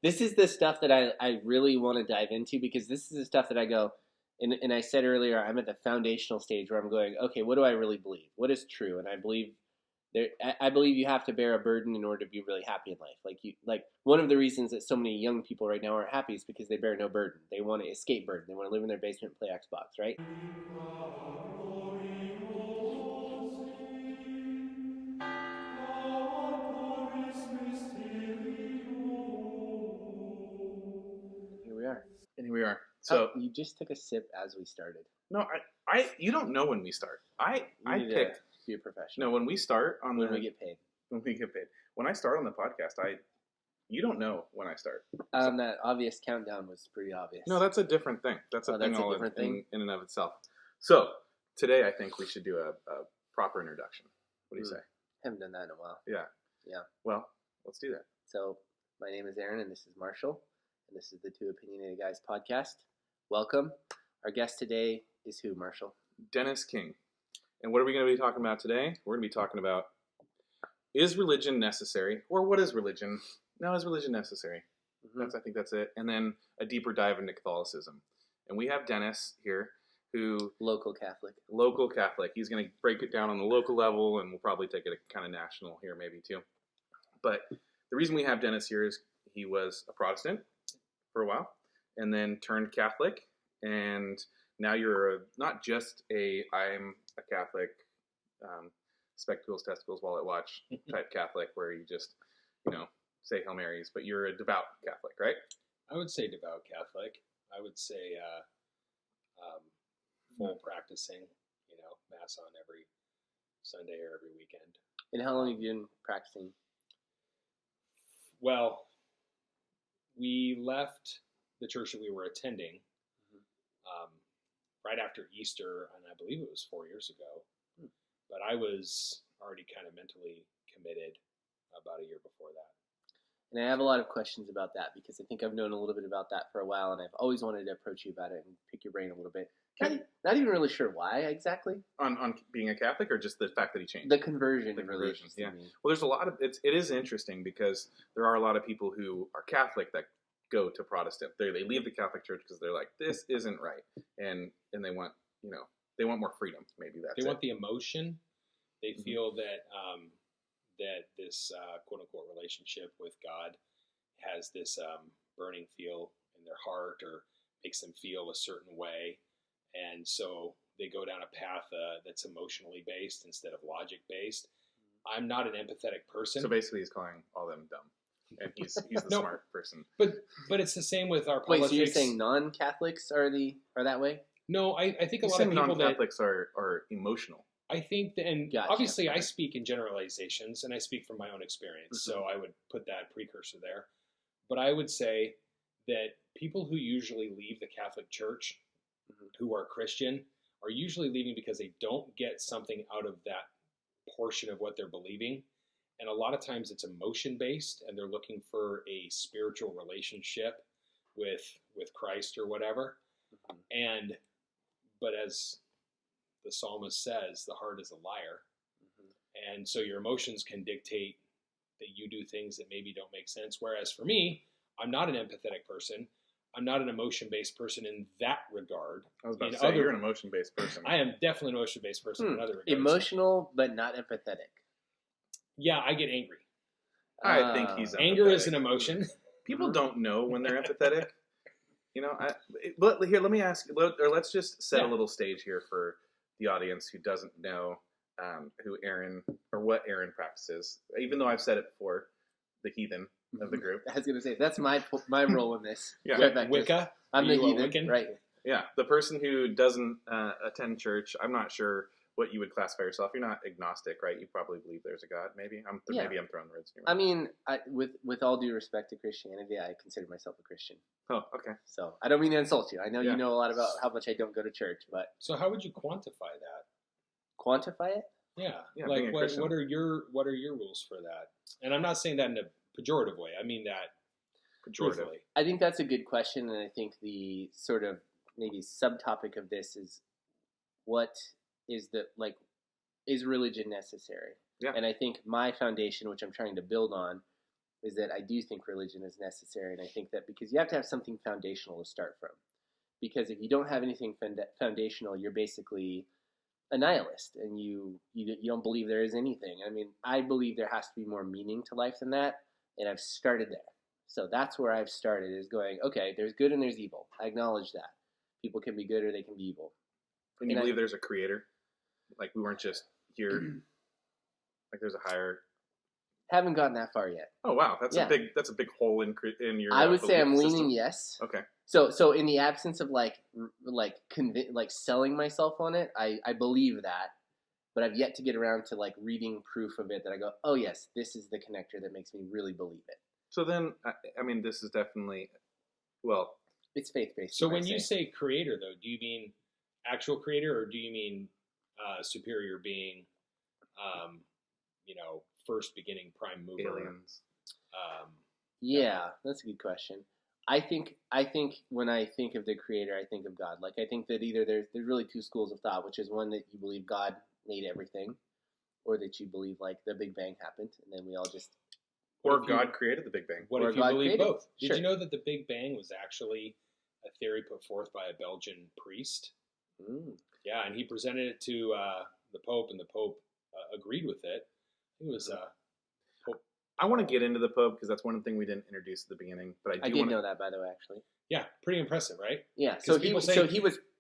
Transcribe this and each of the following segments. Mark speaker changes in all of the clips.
Speaker 1: This is the stuff that I really want to dive into, because this is the stuff that I go, and I said earlier, I'm at the foundational stage where I'm going, okay, what do I really believe? What is true? And I believe I believe you have to bear a burden in order to be really happy in life. Like one of the reasons that so many young people right now aren't happy is because they bear no burden. They want to escape burden. They want to live in their basement and play Xbox, right? Here we are.
Speaker 2: And here we are. So
Speaker 1: you just took a sip as we started.
Speaker 2: no, you don't know when we start. I picked.
Speaker 1: Be a professional.
Speaker 2: No, when we start on
Speaker 1: when we get paid.
Speaker 2: When we get paid. When I start on the podcast, you don't know when I start.
Speaker 1: That obvious countdown was pretty obvious.
Speaker 2: No, that's a different thing. That's a thing in and of itself. So today, I think we should do a proper introduction. What do you say?
Speaker 1: Haven't done that in a while.
Speaker 2: Yeah. Well, let's do that.
Speaker 1: So my name is Aaron, and this is Marshall, and this is the Two Opinionated Guys podcast. Welcome. Our guest today is who, Marshall?
Speaker 2: Dennis King. And what are we going to be talking about today? We're going to be talking about, is religion necessary? Or what is religion? Now, is religion necessary? Mm-hmm. I think that's it. And then a deeper dive into Catholicism. And we have Dennis here, who...
Speaker 1: Local Catholic.
Speaker 2: He's going to break it down on the local level, and we'll probably take it kind of national here maybe too. But the reason we have Dennis here is he was a Protestant for a while, and then turned Catholic, and now you're not just I'm a Catholic, spectacles, testicles, wallet watch type Catholic, where you just, say Hail Marys, but you're a devout Catholic, right?
Speaker 3: I would say devout Catholic. I would say full practicing, Mass on every Sunday or every weekend.
Speaker 1: And how long have you been practicing?
Speaker 3: Well, we left the church that we were attending right after Easter, and I believe it was 4 years ago. But I was already kind of mentally committed about a year before that.
Speaker 1: And I have a lot of questions about that, because I think I've known a little bit about that for a while, and I've always wanted to approach you about it and pick your brain a little bit. Not even really sure why exactly.
Speaker 2: On being a Catholic, or just the fact that he changed?
Speaker 1: The conversion.
Speaker 2: Yeah. Well, there's a lot of it is interesting, because there are a lot of people who are Catholic that go to Protestant. They leave the Catholic Church because they're like, this isn't right, and they want they want more freedom. Maybe
Speaker 3: they want the emotion. They feel that that this quote unquote relationship with God has this burning feel in their heart, or makes them feel a certain way. And so they go down a path that's emotionally based instead of logic based. I'm not an empathetic person.
Speaker 2: So basically, he's calling all them dumb, and he's the smart person.
Speaker 3: But it's the same with our politics.
Speaker 1: Wait, so you're saying non-Catholics are that way?
Speaker 3: No, I think a lot of people
Speaker 2: non-Catholics are emotional.
Speaker 3: I think that, and
Speaker 1: gotcha.
Speaker 3: Obviously I speak in generalizations, and I speak from my own experience, so I would put that precursor there. But I would say that people who usually leave the Catholic Church, who are Christian, are usually leaving because they don't get something out of that portion of what they're believing. And a lot of times it's emotion-based, and they're looking for a spiritual relationship with Christ or whatever. But as the psalmist says, the heart is a liar. And so your emotions can dictate that you do things that maybe don't make sense. Whereas for me, I'm not an empathetic person. I'm not an emotion-based person in that regard.
Speaker 2: I was about to say, you're an emotion-based person.
Speaker 3: I am definitely an emotion-based person in other regards.
Speaker 1: Emotional, but not empathetic.
Speaker 3: Yeah, I get angry.
Speaker 2: I think he's empathetic.
Speaker 3: Anger is an emotion.
Speaker 2: People don't know when they're empathetic. But here, let me ask, or let's just set a little stage here for the audience who doesn't know who Aaron, or what Aaron practices. Even though I've said it before, the heathen of the group.
Speaker 1: I was going to say, that's my role in this.
Speaker 2: Yeah.
Speaker 3: Wicca?
Speaker 1: I'm the heathen,
Speaker 3: Wiccan?
Speaker 1: right?
Speaker 2: Yeah, the person who doesn't attend church. I'm not sure what you would classify yourself. You're not agnostic, right? You probably believe there's a God, maybe. Maybe I'm throwing words in your mouth.
Speaker 1: I mean, with all due respect to Christianity, I consider myself a Christian.
Speaker 2: Oh, okay.
Speaker 1: So I don't mean to insult you. I know you know a lot about how much I don't go to church, but
Speaker 3: so how would you quantify that?
Speaker 1: Quantify it?
Speaker 3: Yeah. Like what are your rules for that? And I'm not saying that in a pejorative way. I mean that pejoratively.
Speaker 1: I think that's a good question, and I think the sort of maybe subtopic of this is what is is religion necessary?
Speaker 2: Yeah.
Speaker 1: And I think my foundation, which I'm trying to build on, is that I do think religion is necessary, and I think that because you have to have something foundational to start from. Because if you don't have anything foundational, you're basically a nihilist, and you don't believe there is anything. I mean, I believe there has to be more meaning to life than that, and I've started there. So that's where I've started, is going, okay, there's good and there's evil. I acknowledge that. People can be good or they can be evil.
Speaker 2: And you believe there's a creator? Like we weren't just here, like there's a higher...
Speaker 1: Haven't gotten that far yet.
Speaker 2: Oh wow, that's a big hole in your.
Speaker 1: I would say I'm
Speaker 2: system.
Speaker 1: leaning yes.
Speaker 2: Okay.
Speaker 1: So in the absence of like selling myself on it, I believe that, but I've yet to get around to like reading proof of it that I go, oh yes, this is the connector that makes me really believe it.
Speaker 2: So then, I mean, this is definitely, well,
Speaker 1: it's faith based.
Speaker 3: So when you say creator, though, do you mean actual creator, or do you mean superior being? First beginning prime mover.
Speaker 2: Aliens.
Speaker 1: Yeah, that's a good question. I think when I think of the creator, I think of God. Like I think that either there's really two schools of thought, which is one that you believe God made everything, or that you believe like the Big Bang happened and then we all just.
Speaker 2: Or God created the Big Bang.
Speaker 3: What if you
Speaker 1: God
Speaker 3: believe
Speaker 1: created?
Speaker 3: both?
Speaker 1: Sure.
Speaker 3: Did you know that the Big Bang was actually a theory put forth by a Belgian priest? Yeah, and he presented it to the Pope, and the Pope agreed with it. It was Pope.
Speaker 2: I want to get into the Pope because that's one thing we didn't introduce at the beginning. But
Speaker 1: I did know that, by the way, actually.
Speaker 3: Yeah, pretty impressive, right?
Speaker 1: Yeah. So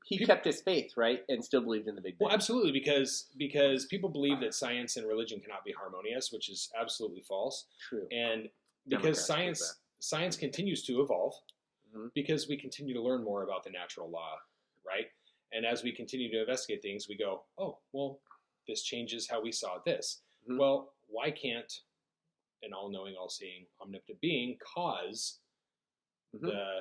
Speaker 1: he kept his faith, right, and still believed in the Big Bang.
Speaker 3: Well, absolutely, because people believe that science and religion cannot be harmonious, which is absolutely false.
Speaker 1: True.
Speaker 3: And because science continues to evolve, because we continue to learn more about the natural law, right? And as we continue to investigate things, we go, oh, well, this changes how we saw this. Well, why can't an all-knowing, all-seeing, omnipotent being cause the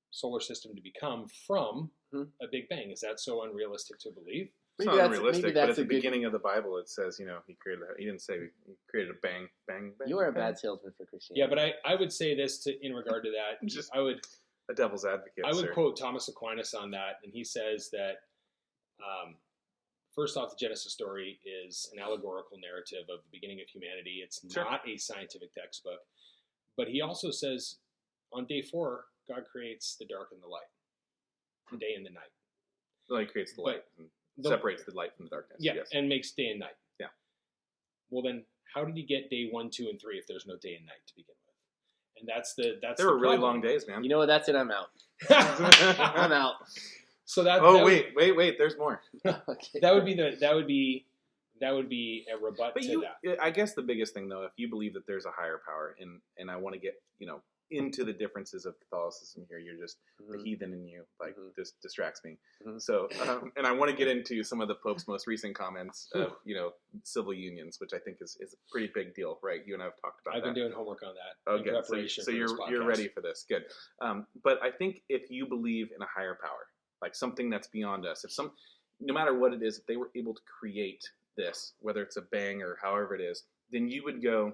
Speaker 3: solar system to become from a Big Bang? Is that so unrealistic to believe?
Speaker 2: It's not unrealistic, but at the beginning of the Bible it says, he created. He didn't say he created a bang, bang, bang.
Speaker 1: You are a bad salesman for Christianity.
Speaker 3: Yeah, but I would say this in regard to that.
Speaker 2: Just a devil's advocate.
Speaker 3: I would quote Thomas Aquinas on that, and he says that first off, the Genesis story is an allegorical narrative of the beginning of humanity. It's not a scientific textbook. But he also says on day 4, God creates the dark and the light, the day and the night.
Speaker 2: Well, he creates the light and separates the light from the darkness.
Speaker 3: Yeah,
Speaker 2: yes.
Speaker 3: And makes day and night.
Speaker 2: Yeah.
Speaker 3: Well, then how did he get day 1, 2, and 3 if there's no day and night to begin with? And that's
Speaker 2: there were really long days, man.
Speaker 1: You know what? That's it. I'm out. I'm out.
Speaker 3: So that.
Speaker 2: Wait. There's more.
Speaker 1: Okay.
Speaker 3: That would be a rebut to that.
Speaker 2: I guess the biggest thing, though, if you believe that there's a higher power, and I want to get into the differences of Catholicism here, you're just the heathen in you, like just distracts me. So, and I want to get into some of the Pope's most recent comments of civil unions, which I think is a pretty big deal, right? You and I have talked about.
Speaker 3: I've been doing homework on that.
Speaker 2: Okay, so you're ready for this. Good. But I think if you believe in a higher power, like something that's beyond us, no matter what it is, if they were able to create this, whether it's a bang or however it is, then you would go,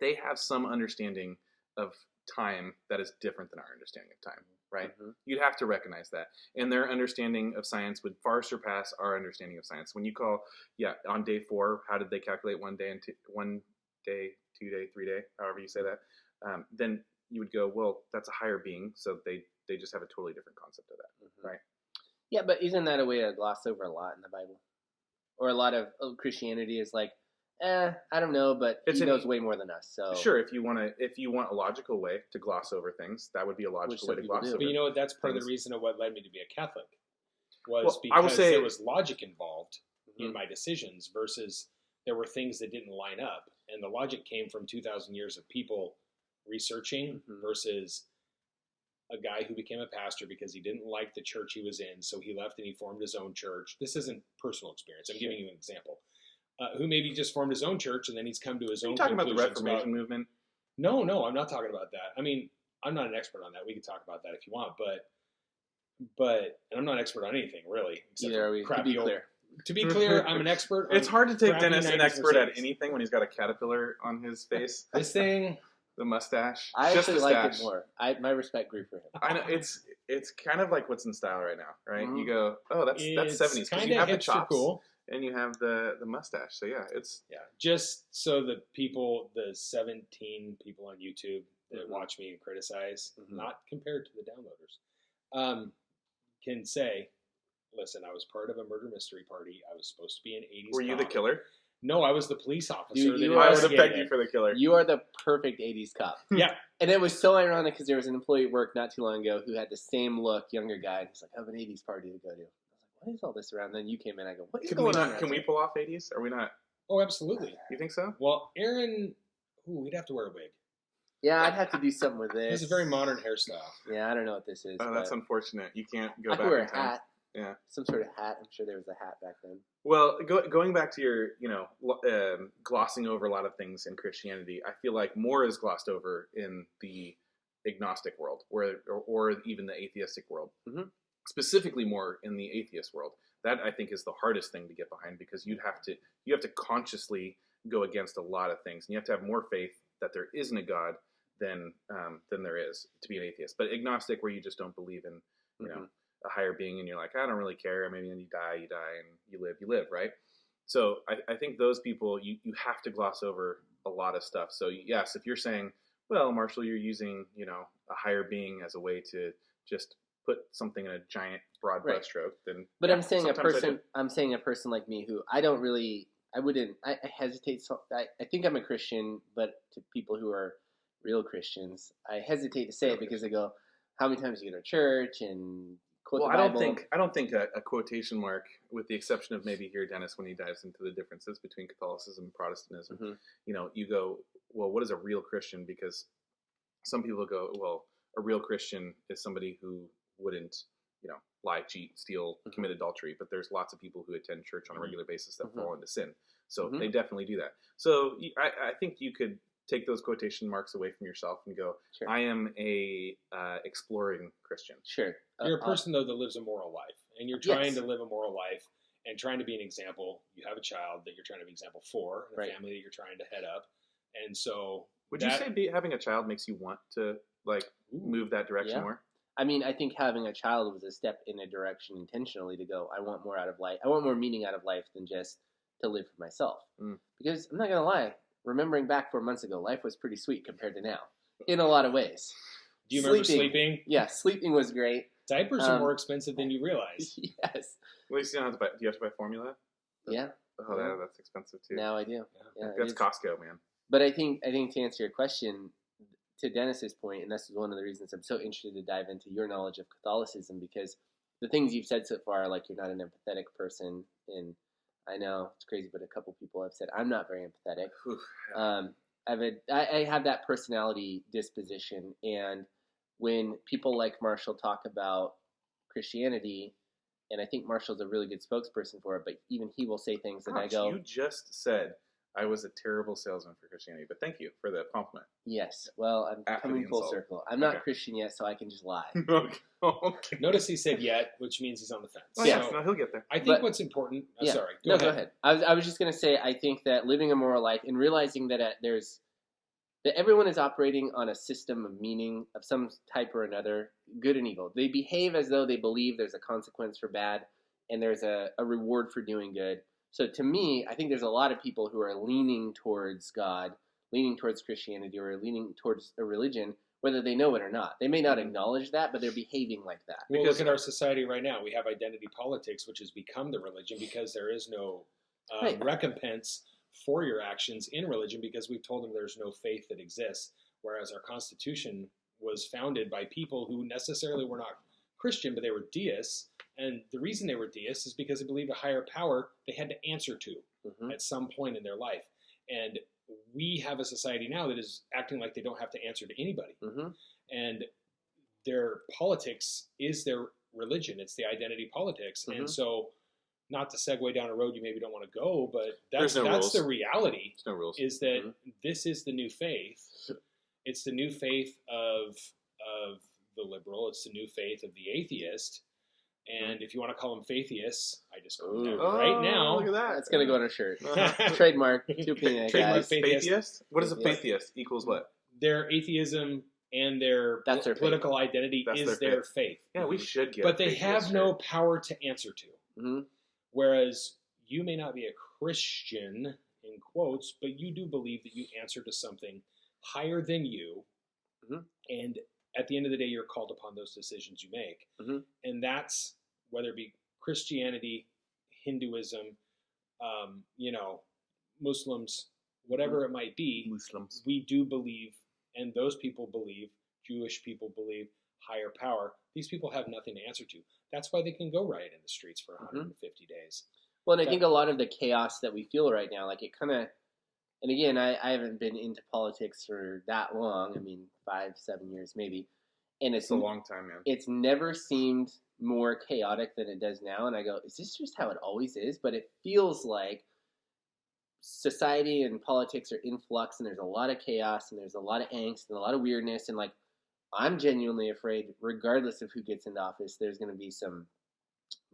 Speaker 2: they have some understanding of time that is different than our understanding of time, right? You'd have to recognize that. And their understanding of science would far surpass our understanding of science. When you call, on day 4, how did they calculate 1 day, 1 day, 2 day, 3 day, however you say that, then you would go, well, that's a higher being, so they just have a totally different concept of that, right? Yeah,
Speaker 1: but isn't that a way to gloss over a lot in the Bible? Or a lot of Christianity is like, I don't know, but he knows way more than us. So
Speaker 2: sure, if you want a logical way to gloss over things, that would be a logical way to gloss over.
Speaker 3: But you know what? That's part of the reason of what led me to be a Catholic was because there was logic involved in my decisions versus there were things that didn't line up, and the logic came from 2,000 years of people researching versus a guy who became a pastor because he didn't like the church he was in, so he left and he formed his own church. This isn't personal experience. I'm giving you an example. Who maybe just formed his own church and then he's come to his own conclusions.
Speaker 2: Talking about the Reformation movement?
Speaker 3: No, I'm not talking about that. I mean, I'm not an expert on that. We can talk about that if you want, but and I'm not an expert on anything really. To be clear, I'm an expert.
Speaker 2: It's hard to take Dennis an expert at anything when he's got a caterpillar on his face.
Speaker 3: This thing,
Speaker 2: the mustache.
Speaker 1: I actually like it more. My respect grew for him.
Speaker 2: I know it's kind of like what's in style right now, right? You go, oh, that's 70s because you have the chops. Cool. and you have the mustache. So yeah, it's
Speaker 3: Just so the 17 people on YouTube that
Speaker 1: Mm-hmm.
Speaker 3: watch me and criticize,
Speaker 1: Mhm.
Speaker 3: not compared to the downloaders, can say, listen, I was part of a murder mystery party. I was supposed to be an 80s
Speaker 2: Were you the
Speaker 3: cop.
Speaker 2: killer?
Speaker 3: No, I was the police officer.
Speaker 1: Dude,
Speaker 3: that
Speaker 1: you
Speaker 2: I would have
Speaker 3: investigated
Speaker 2: pegged you
Speaker 3: it.
Speaker 2: for the killer.
Speaker 1: You are the perfect 80s cop.
Speaker 3: Yeah.
Speaker 1: And it was so ironic because there was an employee at work not too long ago who had the same look, younger guy, and he's like, I have an 80s party to go to. I was like, what is all this around? Then you came in, I go, what is going on?
Speaker 2: Can we pull off 80s? Are we not?
Speaker 3: Oh, absolutely.
Speaker 2: You think so?
Speaker 3: Well, Aaron, we'd have to wear a wig.
Speaker 1: Yeah, I'd have to do something with this.
Speaker 3: It's a very modern hairstyle.
Speaker 1: Yeah, I don't know what this is.
Speaker 2: Oh, that's unfortunate. You can't go
Speaker 1: I
Speaker 2: back
Speaker 1: could wear
Speaker 2: in
Speaker 1: a
Speaker 2: time.
Speaker 1: hat.
Speaker 2: Yeah.
Speaker 1: Some sort of hat. I'm sure there was a hat back then.
Speaker 2: Well, going back to your, glossing over a lot of things in Christianity, I feel like more is glossed over in the agnostic world, or even the atheistic world.
Speaker 1: Mm-hmm.
Speaker 2: Specifically, more in the atheist world. That I think is the hardest thing to get behind because you have to consciously go against a lot of things, and you have to have more faith that there isn't a God than there is to be an atheist. But agnostic, where you just don't believe in, a higher being, and you're like, I don't really care. Maybe when you die, and you live, right? So I think those people, you have to gloss over a lot of stuff. So yes, if you're saying, well, Marshall, you're using, a higher being as a way to just put something in a giant broad brushstroke, then.
Speaker 1: But
Speaker 2: yeah,
Speaker 1: I'm saying
Speaker 2: sometimes
Speaker 1: a person like me who I hesitate. So I think I'm a Christian, but to people who are real Christians, I hesitate to say it because they go, how many times do you go to church and quote the Bible?
Speaker 2: I don't think a quotation mark, with the exception of maybe here, Dennis, when he dives into the differences between Catholicism and Protestantism,
Speaker 1: Mm-hmm.
Speaker 2: You go, well, what is a real Christian? Because some people go, well, a real Christian is somebody who wouldn't, lie, cheat, steal,
Speaker 1: Mm-hmm.
Speaker 2: commit adultery. But there's lots of people who attend church on a regular basis that
Speaker 1: Mm-hmm.
Speaker 2: fall into sin. So
Speaker 1: Mm-hmm.
Speaker 2: they definitely do that. So I think you could take those quotation marks away from yourself and go,
Speaker 1: Sure.
Speaker 2: I am a exploring Christian.
Speaker 1: Sure.
Speaker 3: You're a person, though, that lives a moral life, and you're trying
Speaker 1: Yes.
Speaker 3: to live a moral life and trying to be an example. You have a child that you're trying to be an example for, and a
Speaker 1: Right.
Speaker 3: family that you're trying to head up. And so
Speaker 2: Would you say having a child makes you want to move that direction
Speaker 1: Yeah.
Speaker 2: more?
Speaker 1: I mean, I think having a child was a step in a direction intentionally to go, I want more out of life. I want more meaning out of life than just to live for myself.
Speaker 2: Mm.
Speaker 1: Because I'm not going to lie, remembering back 4 months ago, life was pretty sweet compared to now in a lot of ways.
Speaker 3: do you remember sleeping?
Speaker 1: Yeah, sleeping was great.
Speaker 3: Diapers are more expensive than you realize.
Speaker 1: Yes.
Speaker 2: At least you don't have to buy. Do you have to buy formula?
Speaker 1: Yeah.
Speaker 2: Oh, that's expensive too.
Speaker 1: Now I do. Yeah,
Speaker 2: That's
Speaker 1: it is.
Speaker 2: Costco, man.
Speaker 1: But I think to answer your question, to Dennis's point, and this is one of the reasons I'm so interested to dive into your knowledge of Catholicism, because the things you've said so far, like you're not an empathetic person, and I know it's crazy, but a couple people have said I'm not very empathetic. I have that personality disposition, and when people like Marshall talk about Christianity, and I think Marshall's a really good spokesperson for it, but even he will say things that I go,
Speaker 2: You just said I was a terrible salesman for Christianity, but thank you for the compliment.
Speaker 1: yes, well, I'm
Speaker 2: After
Speaker 1: coming
Speaker 2: the
Speaker 1: full
Speaker 2: insult.
Speaker 1: circle. I'm not
Speaker 2: Okay.
Speaker 1: Christian yet, so I can just lie.
Speaker 2: Okay.
Speaker 3: Notice he said yet, which means he's on the fence.
Speaker 2: Oh, yeah,
Speaker 3: So
Speaker 2: no, he'll get there.
Speaker 3: I think
Speaker 1: But-
Speaker 3: what's important.
Speaker 1: Yeah.
Speaker 3: Sorry.
Speaker 1: Go ahead. I was just going to say, I think that living a moral life and realizing that that everyone is operating on a system of meaning of some type or another, good and evil. They behave as though they believe there's a consequence for bad and there's a reward for doing good. So to me, I think there's a lot of people who are leaning towards God, leaning towards Christianity, or leaning towards a religion, whether they know it or not. They may not acknowledge that, but they're behaving like that.
Speaker 3: Well,
Speaker 2: Because-
Speaker 3: look at our society right now. We have identity politics, which has become the religion because there is no
Speaker 1: Right.
Speaker 3: recompense for your actions in religion because we've told them there's no faith that exists. Whereas our Constitution was founded by people who necessarily were not Christian, but they were deists. And the reason they were deists is because they believed a higher power they had to answer to
Speaker 1: Mhm.
Speaker 3: at some point in their life. And we have a society now that is acting like they don't have to answer to anybody.
Speaker 1: Mhm.
Speaker 3: And their politics is their religion. It's the identity politics.
Speaker 1: Mhm.
Speaker 3: And so, not to segue down a road you maybe don't want to go, but that's
Speaker 2: There's no rules.
Speaker 3: the reality,
Speaker 2: There's no rules.
Speaker 3: is that this is the new faith. It's the new faith of the liberal. It's the new faith of the atheist. And if you want to call them faitheists, I just call them
Speaker 1: Ooh.
Speaker 3: right now.
Speaker 2: Look at that.
Speaker 1: That's going to go on a shirt.
Speaker 2: Uh-huh.
Speaker 1: Trademark. 2 opinion
Speaker 3: Trademark
Speaker 1: guys.
Speaker 3: faith-
Speaker 2: Faithist? What is a
Speaker 1: Yes.
Speaker 2: faithist? Equals what?
Speaker 3: Their atheism and their
Speaker 1: That's their faith.
Speaker 3: political identity
Speaker 2: That's
Speaker 3: is
Speaker 2: their
Speaker 3: their faith.
Speaker 2: Yeah, we should get.
Speaker 3: But they
Speaker 2: faithist
Speaker 3: have
Speaker 2: shirt.
Speaker 3: no power to answer to.
Speaker 1: Mhm.
Speaker 3: Whereas you may not be a Christian, in quotes, but you do believe that you answer to something higher than you.
Speaker 1: Mhm.
Speaker 3: And at the end of the day, you're called upon those decisions you make.
Speaker 1: Mhm.
Speaker 3: And that's whether it be Christianity, Hinduism, Muslims, whatever it might be.
Speaker 2: Muslims.
Speaker 3: We do believe, and those people believe, Jewish people believe, higher power. These people have nothing to answer to. That's why they can go riot in the streets for 150 days.
Speaker 1: Well, and I think a lot of the chaos that we feel right now, like it kind of, and again, I haven't been into politics for that long. I mean, 5-7 years maybe, and
Speaker 2: It's a long time, man.
Speaker 1: It's never seemed more chaotic than it does now. And I go, is this just how it always is? But it feels like society and politics are in flux, and there's a lot of chaos, and there's a lot of angst, and a lot of weirdness, and like I'm genuinely afraid, regardless of who gets into office, there's going to be some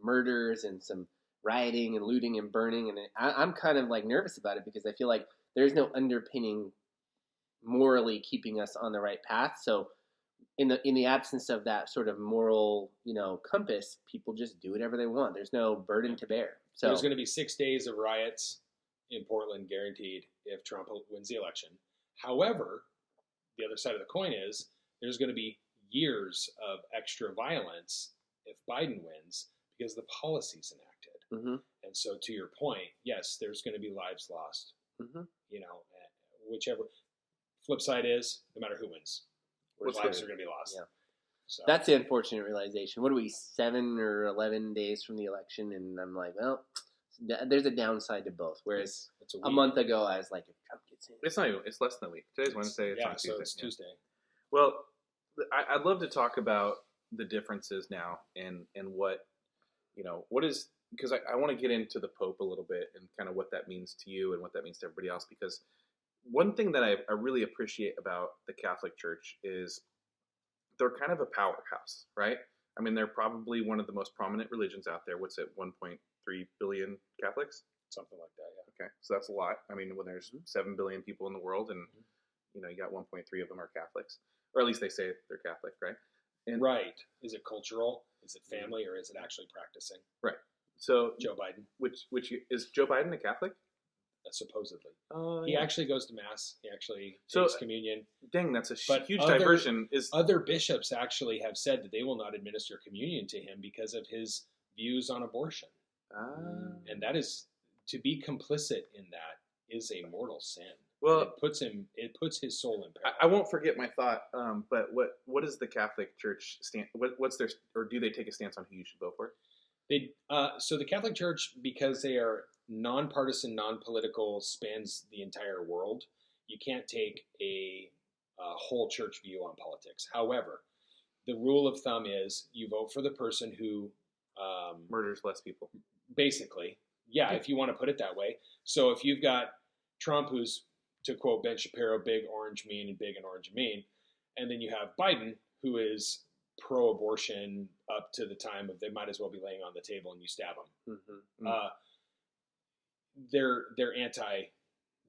Speaker 1: murders and some rioting and looting and burning, and I'm kind of like nervous about it because I feel like there's no underpinning morally keeping us on the right path. So in the absence of that sort of moral, compass, people just do whatever they want. There's no burden to bear. So
Speaker 3: there's going to be 6 days of riots in Portland, guaranteed, if Trump wins the election. However, the other side of the coin is there's going to be years of extra violence if Biden wins because the policy's enacted.
Speaker 1: Mm-hmm.
Speaker 3: And so, to your point, yes, there's going to be lives lost.
Speaker 1: Mm-hmm.
Speaker 3: Whichever. Flip side is, no matter who wins, lives are going to be lost.
Speaker 1: Yeah.
Speaker 3: So
Speaker 1: that's the unfortunate realization. What are we, 7 or 11 days from the election? And I'm like, well, there's a downside to both. Whereas
Speaker 3: it's
Speaker 1: a month ago, I was like, if Trump gets in.
Speaker 2: It's not even, it's less than a week. Today's Wednesday. It's on Tuesday.
Speaker 3: So it's Tuesday.
Speaker 2: Well, I'd love to talk about the differences now and what, what is, because I want to get into the Pope a little bit and kind of what that means to you and what that means to everybody else. Because one thing that I really appreciate about the Catholic Church is they're kind of a powerhouse, right? I mean, they're probably one of the most prominent religions out there. What's it, 1.3 billion Catholics?
Speaker 3: Something like that, yeah.
Speaker 2: Okay, so that's a lot. I mean, when there's 7 billion people in the world and, you got 1.3 of them are Catholics. Or at least they say they're Catholic, right? And
Speaker 3: right. Is it cultural? Is it family? Or is it actually practicing?
Speaker 2: Right. So
Speaker 3: Joe Biden.
Speaker 2: Which is Joe Biden a Catholic?
Speaker 3: Supposedly. He actually goes to Mass. He actually takes communion.
Speaker 2: Dang, that's a huge diversion.
Speaker 3: Other bishops actually have said that they will not administer communion to him because of his views on abortion. And that is, to be complicit in that is a mortal sin.
Speaker 2: Well,
Speaker 3: it puts his soul in peril.
Speaker 2: I won't forget my thought. But what is the Catholic Church stand? What's their, or do they take a stance on who you should vote for?
Speaker 3: So the Catholic Church, because they are nonpartisan, non-political, spans the entire world. You can't take a whole church view on politics. However, the rule of thumb is you vote for the person who
Speaker 2: murders less people.
Speaker 3: Basically, yeah, if you want to put it that way. So if you've got Trump, who's, to quote Ben Shapiro, big orange mean and big and orange mean, and then you have Biden, who is pro-abortion up to the time of they might as well be laying on the table and you stab them. Mm-hmm. They're anti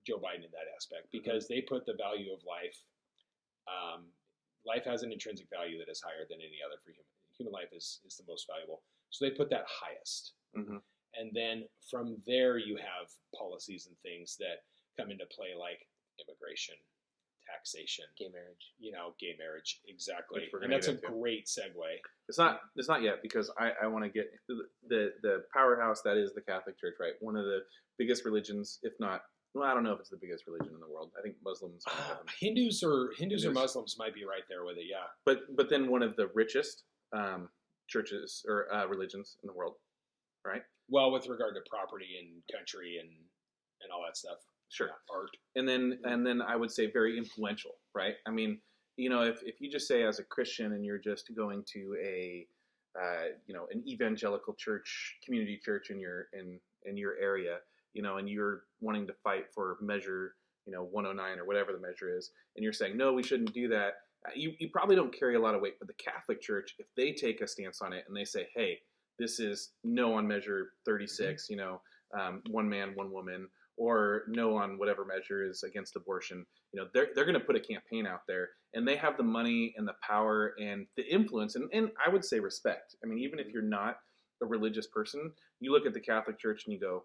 Speaker 3: Joe Biden in that aspect because they put the value of life. Life has an intrinsic value that is higher than any other for human life is the most valuable. So they put that highest.
Speaker 2: Mm-hmm.
Speaker 3: And then from there you have policies and things that come into play like immigration, taxation,
Speaker 1: gay marriage.
Speaker 3: Gay marriage, exactly. And that's a great segue.
Speaker 2: It's not yet because I want to get the powerhouse that is the Catholic Church, right? One of the biggest religions, if not, well, I don't know if it's the biggest religion in the world. I think Muslims,
Speaker 3: Hindus or Muslims might be right there with it, yeah.
Speaker 2: But then one of the richest churches or religions in the world, right?
Speaker 3: Well, with regard to property and country and all that stuff.
Speaker 2: Sure.
Speaker 3: Yeah, art.
Speaker 2: And then I would say very influential, right? I mean, if you just say as a Christian and you're just going to a an evangelical church, community church in your area, and you're wanting to fight for measure 109 or whatever the measure is, and you're saying no, we shouldn't do that. You probably don't carry a lot of weight. But the Catholic Church, if they take a stance on it and they say, hey, this is no on measure 36, one man, one woman, or no on whatever measure is against abortion, they're going to put a campaign out there, and they have the money and the power and the influence, and I would say respect. I mean, even if you're not a religious person, you look at the Catholic Church and you go,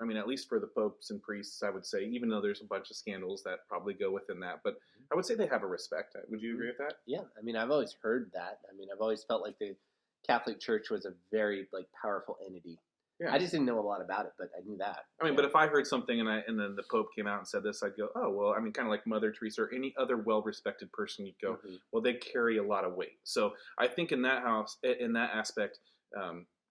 Speaker 2: I mean, at least for the popes and priests, I would say, even though there's a bunch of scandals that probably go within that, but I would say they have a respect. Would you agree with that?
Speaker 1: Yeah, I mean, I've always heard that. I mean, I've always felt like the Catholic Church was a very like powerful entity.
Speaker 2: Yeah.
Speaker 1: I just didn't know a lot about it, but I knew that.
Speaker 2: I mean, but if I heard something and then the Pope came out and said this, I'd go, oh, well, I mean, kind of like Mother Teresa or any other well-respected person, you'd go, well, they carry a lot of weight. So I think in that aspect,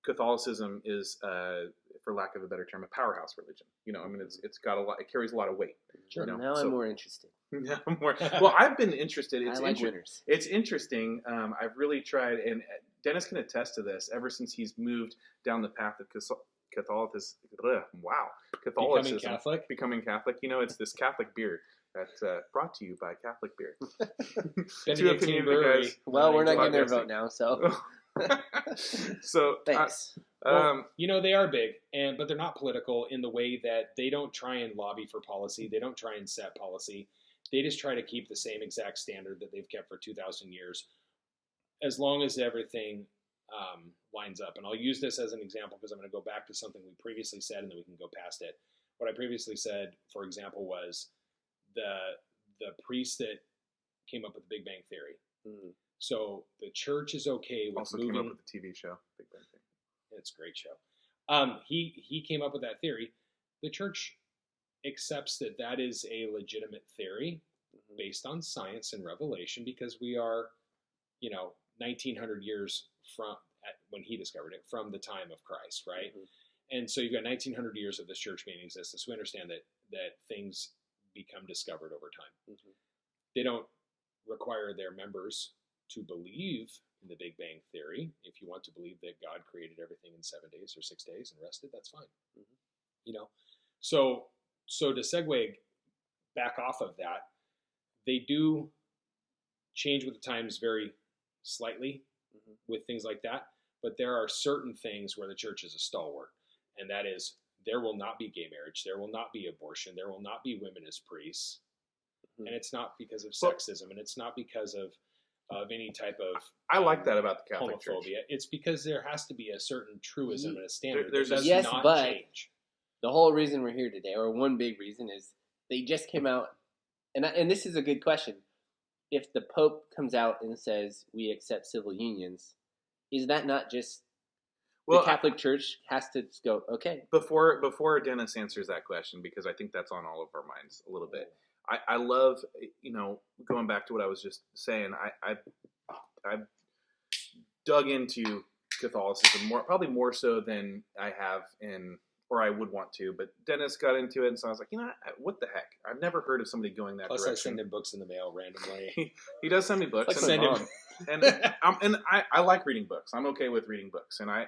Speaker 2: Catholicism is, for lack of a better term, a powerhouse religion. You know, I mean, it's got a lot, it carries a lot of weight.
Speaker 1: Sure.
Speaker 2: You know?
Speaker 1: Now I'm more interested.
Speaker 2: Yeah, more. Well, I've been interested.
Speaker 1: I like winners.
Speaker 2: It's interesting. I've really tried, and Dennis can attest to this. Ever since he's moved down the path of Catholicism, becoming Catholic. You know, it's this Catholic beer that's brought to you by Catholic Beer.
Speaker 1: Well, we're not getting their vote now, so.
Speaker 2: So
Speaker 1: thanks.
Speaker 3: Well, you know, they are big, but they're not political in the way that they don't try and lobby for policy. They don't try and set policy. They just try to keep the same exact standard that they've kept for 2,000 years, as long as everything lines up. And I'll use this as an example because I'm going to go back to something we previously said, and then we can go past it. What I previously said, for example, was the priest that came up with the Big Bang Theory. Mm. So the church is okay with
Speaker 2: also
Speaker 3: moving.
Speaker 2: Came up with the TV show Big Bang Theory.
Speaker 3: It's a great show. He came up with that theory. The church accepts that is a legitimate theory based on science and revelation, because we are, 1,900 years from when he discovered it, from the time of Christ, right? Mm-hmm. And so you've got 1,900 years of this church being in existence. We understand that things become discovered over time. Mm-hmm. They don't require their members to believe in the Big Bang Theory. If you want to believe that God created everything in 7 days or 6 days and rested, that's fine. Mm-hmm. So to segue back off of that, they do change with the times very slightly with things like that. But there are certain things where the church is a stalwart, and that is there will not be gay marriage, there will not be abortion, there will not be women as priests, and it's not because of sexism, and it's not because of any type of
Speaker 2: I like that about the Catholic
Speaker 3: homophobia.
Speaker 2: Church.
Speaker 3: It's because there has to be a certain truism and a standard
Speaker 2: There's
Speaker 3: that does
Speaker 1: yes,
Speaker 3: not
Speaker 1: but
Speaker 3: change.
Speaker 1: The whole reason we're here today, or one big reason, is they just came out, and this is a good question. If the Pope comes out and says we accept civil unions, is that not just the Catholic Church has to go, okay?
Speaker 2: Before Dennis answers that question, because I think that's on all of our minds a little bit. I love, going back to what I was just saying, I dug into Catholicism probably more so than I have or I would want to, but Dennis got into it, and so I was like, what the heck? I've never heard of somebody going that direction.
Speaker 3: Plus, I send him books in the mail randomly.
Speaker 2: He does send me books.
Speaker 1: Like send him.
Speaker 2: And I like reading books. I'm okay with reading books, and I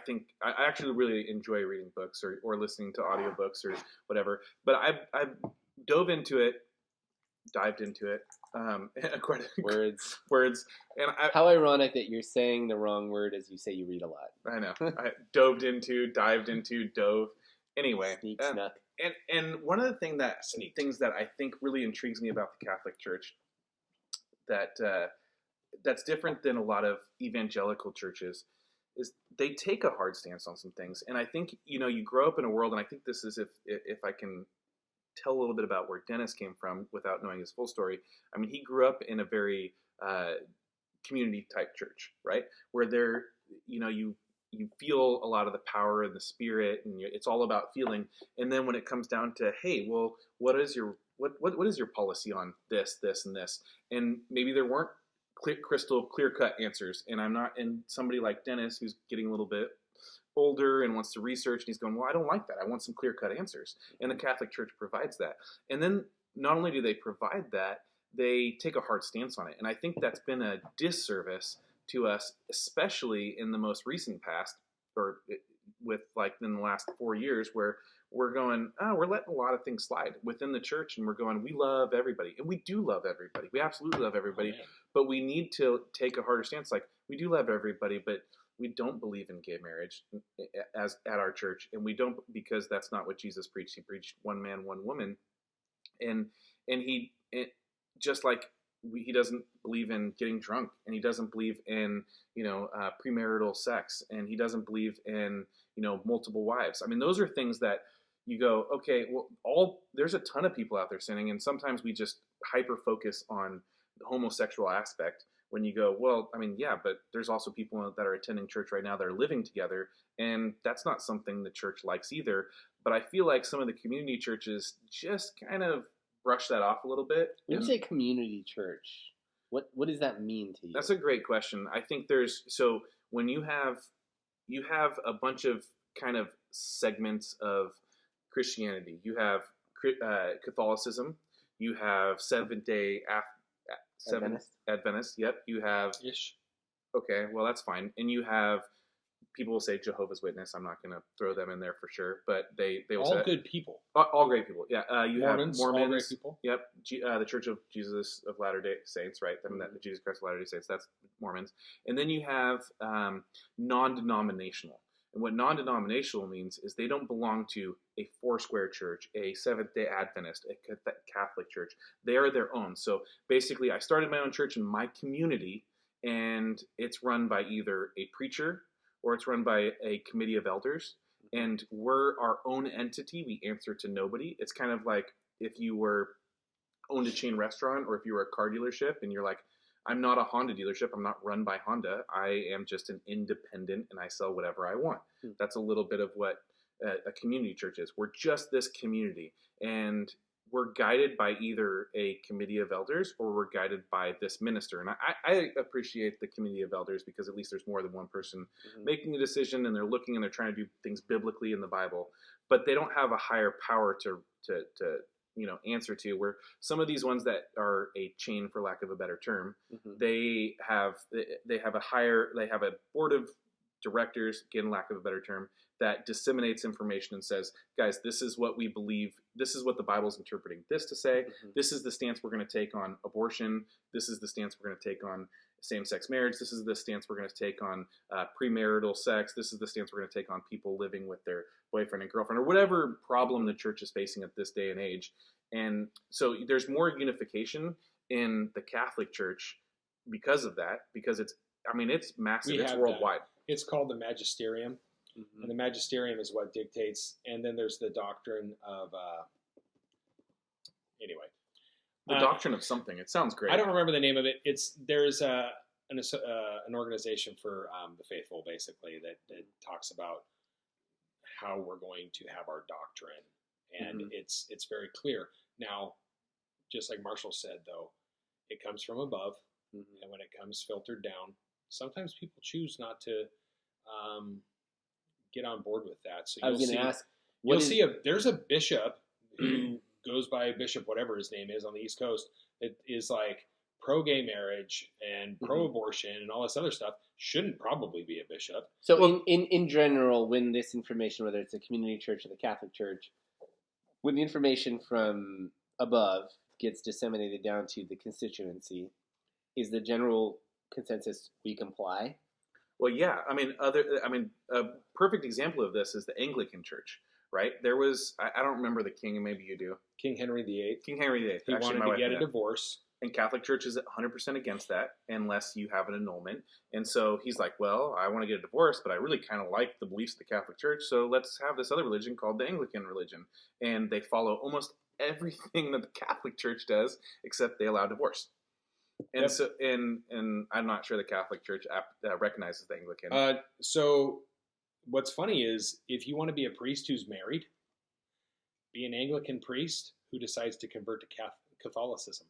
Speaker 2: think I actually really enjoy reading books or listening to audiobooks or whatever. But I dived into it. Words. And
Speaker 1: how ironic that you're saying the wrong word as you say you read a lot.
Speaker 2: I know. I dived into, dove. Anyway.
Speaker 1: Snuck.
Speaker 2: And one of the things that I think really intrigues me about the Catholic Church that's different than a lot of evangelical churches is they take a hard stance on some things. And I think, you grow up in a world, and I think this is if I can tell a little bit about where Dennis came from without knowing his full story. I mean, he grew up in a very community type church, right? Where you feel a lot of the power and the spirit, and it's all about feeling. And then when it comes down to, hey, well, what is your policy on this, and this? And maybe there weren't crystal clear cut answers. And somebody like Dennis, who's getting a little bit older and wants to research, and he's going, well, I don't like that. I want some clear-cut answers. And the Catholic Church provides that. And then not only do they provide that, they take a hard stance on it. And I think that's been a disservice to us, especially in the most recent past, or with in the last 4 years, where we're going, we're letting a lot of things slide within the church, and we're going, we love everybody. And we do love everybody. We absolutely love everybody. But we need to take a harder stance. We do love everybody, but we don't believe in gay marriage as at our church, and we don't, because that's not what Jesus preached. He preached one man, one woman, and just like he doesn't believe in getting drunk, and he doesn't believe in premarital sex, and he doesn't believe in multiple wives. I mean, those are things that you go, okay, well, there's a ton of people out there sinning, and sometimes we just hyper focus on the homosexual aspect. When you go, well, I mean, yeah, but there's also people that are attending church right now that are living together, and that's not something the church likes either. But I feel like some of the community churches just kind of brush that off a little bit.
Speaker 1: When you say community church, what does that mean to you?
Speaker 2: That's a great question. I think when you have a bunch of kind of segments of Christianity. You have Catholicism. You have Seventh-day Adventist. Yep. You have
Speaker 3: Ish.
Speaker 2: Okay, well that's fine. And you have people will say Jehovah's Witness. I'm not going to throw them in there for sure, but they will
Speaker 3: all
Speaker 2: say
Speaker 3: good people.
Speaker 2: All great people. Yeah. You
Speaker 3: Mormons,
Speaker 2: have Mormons.
Speaker 3: all great people.
Speaker 2: Yep. The Church of Jesus of Latter-day Saints, right? I mean, that Jesus Christ of Latter-day Saints. That's Mormons. And then you have non-denominational. And what non-denominational means is they don't belong to a Foursquare church, a Seventh-day Adventist, a Catholic church. They are their own. So basically, I started my own church in my community, and it's run by either a preacher or it's run by a committee of elders. And we're our own entity. We answer to nobody. It's kind of like if you owned a chain restaurant, or if you were a car dealership and you're like, I'm not a Honda dealership. I'm not run by Honda. I am just an independent, and I sell whatever I want. That's a little bit of what a community church is. We're just this community, and we're guided by either a committee of elders or we're guided by this minister. And I appreciate the committee of elders because at least there's more than one person making a decision, and they're looking and they're trying to do things biblically in the Bible, but they don't have a higher power to answer to, where some of these ones that are a chain, for lack of a better term, they have a board of directors, again, lack of a better term, that disseminates information and says, guys, this is what we believe. This is what the Bible's interpreting this to say. This is the stance we're going to take on abortion. This is the stance we're going to take on same-sex marriage. This is the stance we're going to take on premarital sex. This is the stance we're going to take on people living with their boyfriend and girlfriend, or whatever problem the church is facing at this day and age. And so there's more unification in the Catholic Church because of that, because it's massive. It's worldwide.
Speaker 3: It's called the magisterium. And the magisterium is what dictates. And then there's the doctrine of, anyway.
Speaker 2: The doctrine of something. It sounds great.
Speaker 3: I don't remember the name of it. There's an organization for the faithful, basically, that talks about how we're going to have our doctrine. And it's very clear. Now, just like Marshall said, though, it comes from above. And when it comes filtered down, sometimes people choose not to get on board with that. So there's a bishop who goes by Bishop whatever his name is on the East Coast that is like pro-gay marriage and pro-abortion and all this other stuff. Shouldn't probably be a bishop.
Speaker 1: So in general, when this information, whether it's a community church or the Catholic Church, when the information from above gets disseminated down to the constituency, is the general consensus we comply?
Speaker 2: Well, yeah. A perfect example of this is the Anglican Church, right? There was, I don't remember the king, and maybe you do.
Speaker 3: King Henry VIII.
Speaker 2: King Henry VIII.
Speaker 3: He wanted to get a divorce.
Speaker 2: And Catholic Church is 100% against that unless you have an annulment. And so he's like, well, I want to get a divorce, but I really kind of like the beliefs of the Catholic Church, so let's have this other religion called the Anglican religion. And they follow almost everything that the Catholic Church does, except they allow divorce. And so, and I'm not sure the Catholic Church recognizes the Anglican.
Speaker 3: So what's funny is if you want to be a priest who's married, be an Anglican priest who decides to convert to Catholicism,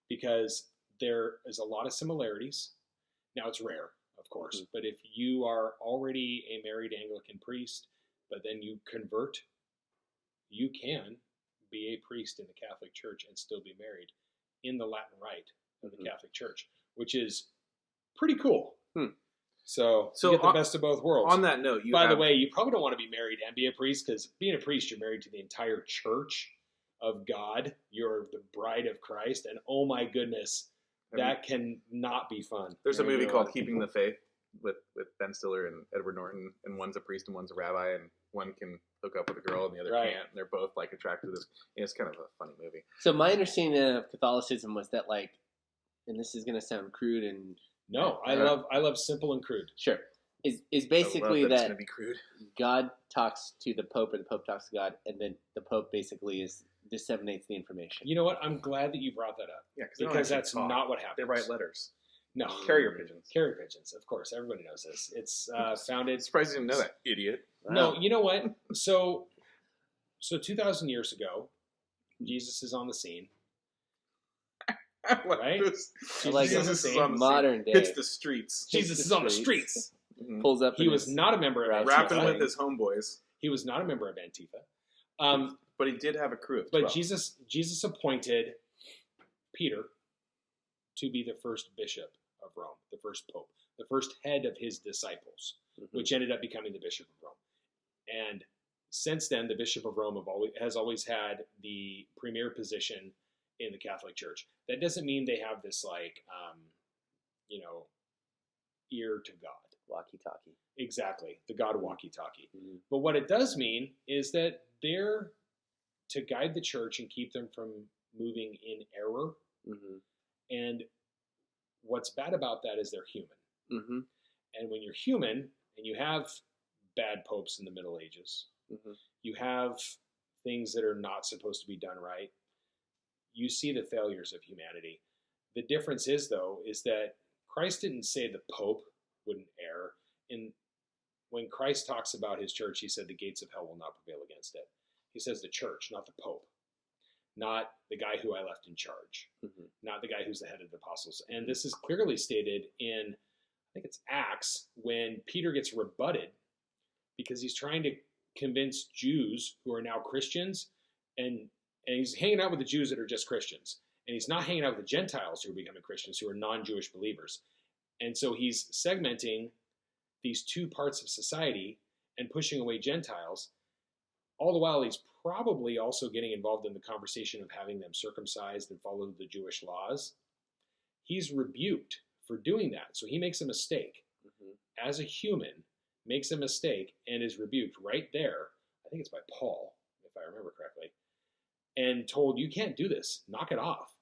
Speaker 3: because there is a lot of similarities. Now it's rare, of course, but if you are already a married Anglican priest, but then you convert, you can be a priest in the Catholic Church and still be married in the Latin Rite of the Catholic Church, which is pretty cool. So you get the best of both worlds.
Speaker 2: On that note,
Speaker 3: by the way, you probably don't want to be married and be a priest, because being a priest, you're married to the entire church of God. You're the bride of Christ, and oh my goodness, that can not be fun.
Speaker 2: There's a movie called Keeping the Faith with Ben Stiller and Edward Norton, and one's a priest and one's a rabbi, and one can hook up with a girl and the other can't, and they're both like attracted to this. It's kind of a funny movie.
Speaker 1: So my understanding of Catholicism was that, like, and this is going to sound crude and
Speaker 3: No, I love simple and crude.
Speaker 1: sure, is
Speaker 2: I
Speaker 1: basically
Speaker 2: love that it's
Speaker 1: that
Speaker 2: going to be crude.
Speaker 1: God talks to the Pope or the Pope talks to God, and then the Pope basically disseminates the information.
Speaker 3: You know what? I'm glad that you brought that up.
Speaker 2: Yeah, they don't
Speaker 3: because
Speaker 2: actually
Speaker 3: that's
Speaker 2: talk.
Speaker 3: not what happens.
Speaker 2: They write letters.
Speaker 3: No.
Speaker 2: Carrier pigeons.
Speaker 3: Carrier pigeons, of course. Everybody knows this. It's founded.
Speaker 2: I'm surprised you didn't know that, idiot.
Speaker 3: No, you know what? So 2,000 years ago, Jesus is on the scene. Right?
Speaker 1: Like
Speaker 2: Jesus is on the
Speaker 1: modern day.
Speaker 2: Hits the streets.
Speaker 3: Jesus is on the streets.
Speaker 2: Mhm.
Speaker 1: Pulls up.
Speaker 3: He was not a member of
Speaker 2: Rapping
Speaker 3: Antifa.
Speaker 2: with his homeboys.
Speaker 3: He was not a member of Antifa.
Speaker 2: But he did have a crew of
Speaker 3: But
Speaker 2: 12.
Speaker 3: Jesus appointed Peter to be the first bishop of Rome, the first pope, the first head of his disciples, which ended up becoming the Bishop of Rome. And since then, the Bishop of Rome has always had the premier position in the Catholic Church. That doesn't mean they have this ear to God.
Speaker 1: Walkie-talkie.
Speaker 3: Exactly, the God walkie-talkie.
Speaker 1: Mm-hmm.
Speaker 3: But what it does mean is that they're to guide the church and keep them from moving in error.
Speaker 1: Mm-hmm.
Speaker 3: And what's bad about that is they're human.
Speaker 1: Mm-hmm.
Speaker 3: And when you're human and you have bad popes in the Middle Ages,
Speaker 1: Mm-hmm.
Speaker 3: you have things that are not supposed to be done right, you see the failures of humanity. The difference is, though, is that Christ didn't say the Pope wouldn't err. When Christ talks about his church, he said the gates of hell will not prevail against it. He says the church, not the Pope, not the guy who I left in charge, not the guy who's the head of the apostles. And this is clearly stated in, I think it's Acts, when Peter gets rebutted because he's trying to convince Jews who are now Christians, and he's hanging out with the Jews that are just Christians. And he's not hanging out with the Gentiles who are becoming Christians, who are non-Jewish believers. And so he's segmenting these two parts of society and pushing away Gentiles. All the while, he's probably also getting involved in the conversation of having them circumcised and follow the Jewish laws. He's rebuked for doing that. So he makes a mistake. As a human, makes a mistake and is rebuked right there. I think it's by Paul, if I remember correctly, and told, you can't do this. Knock it off.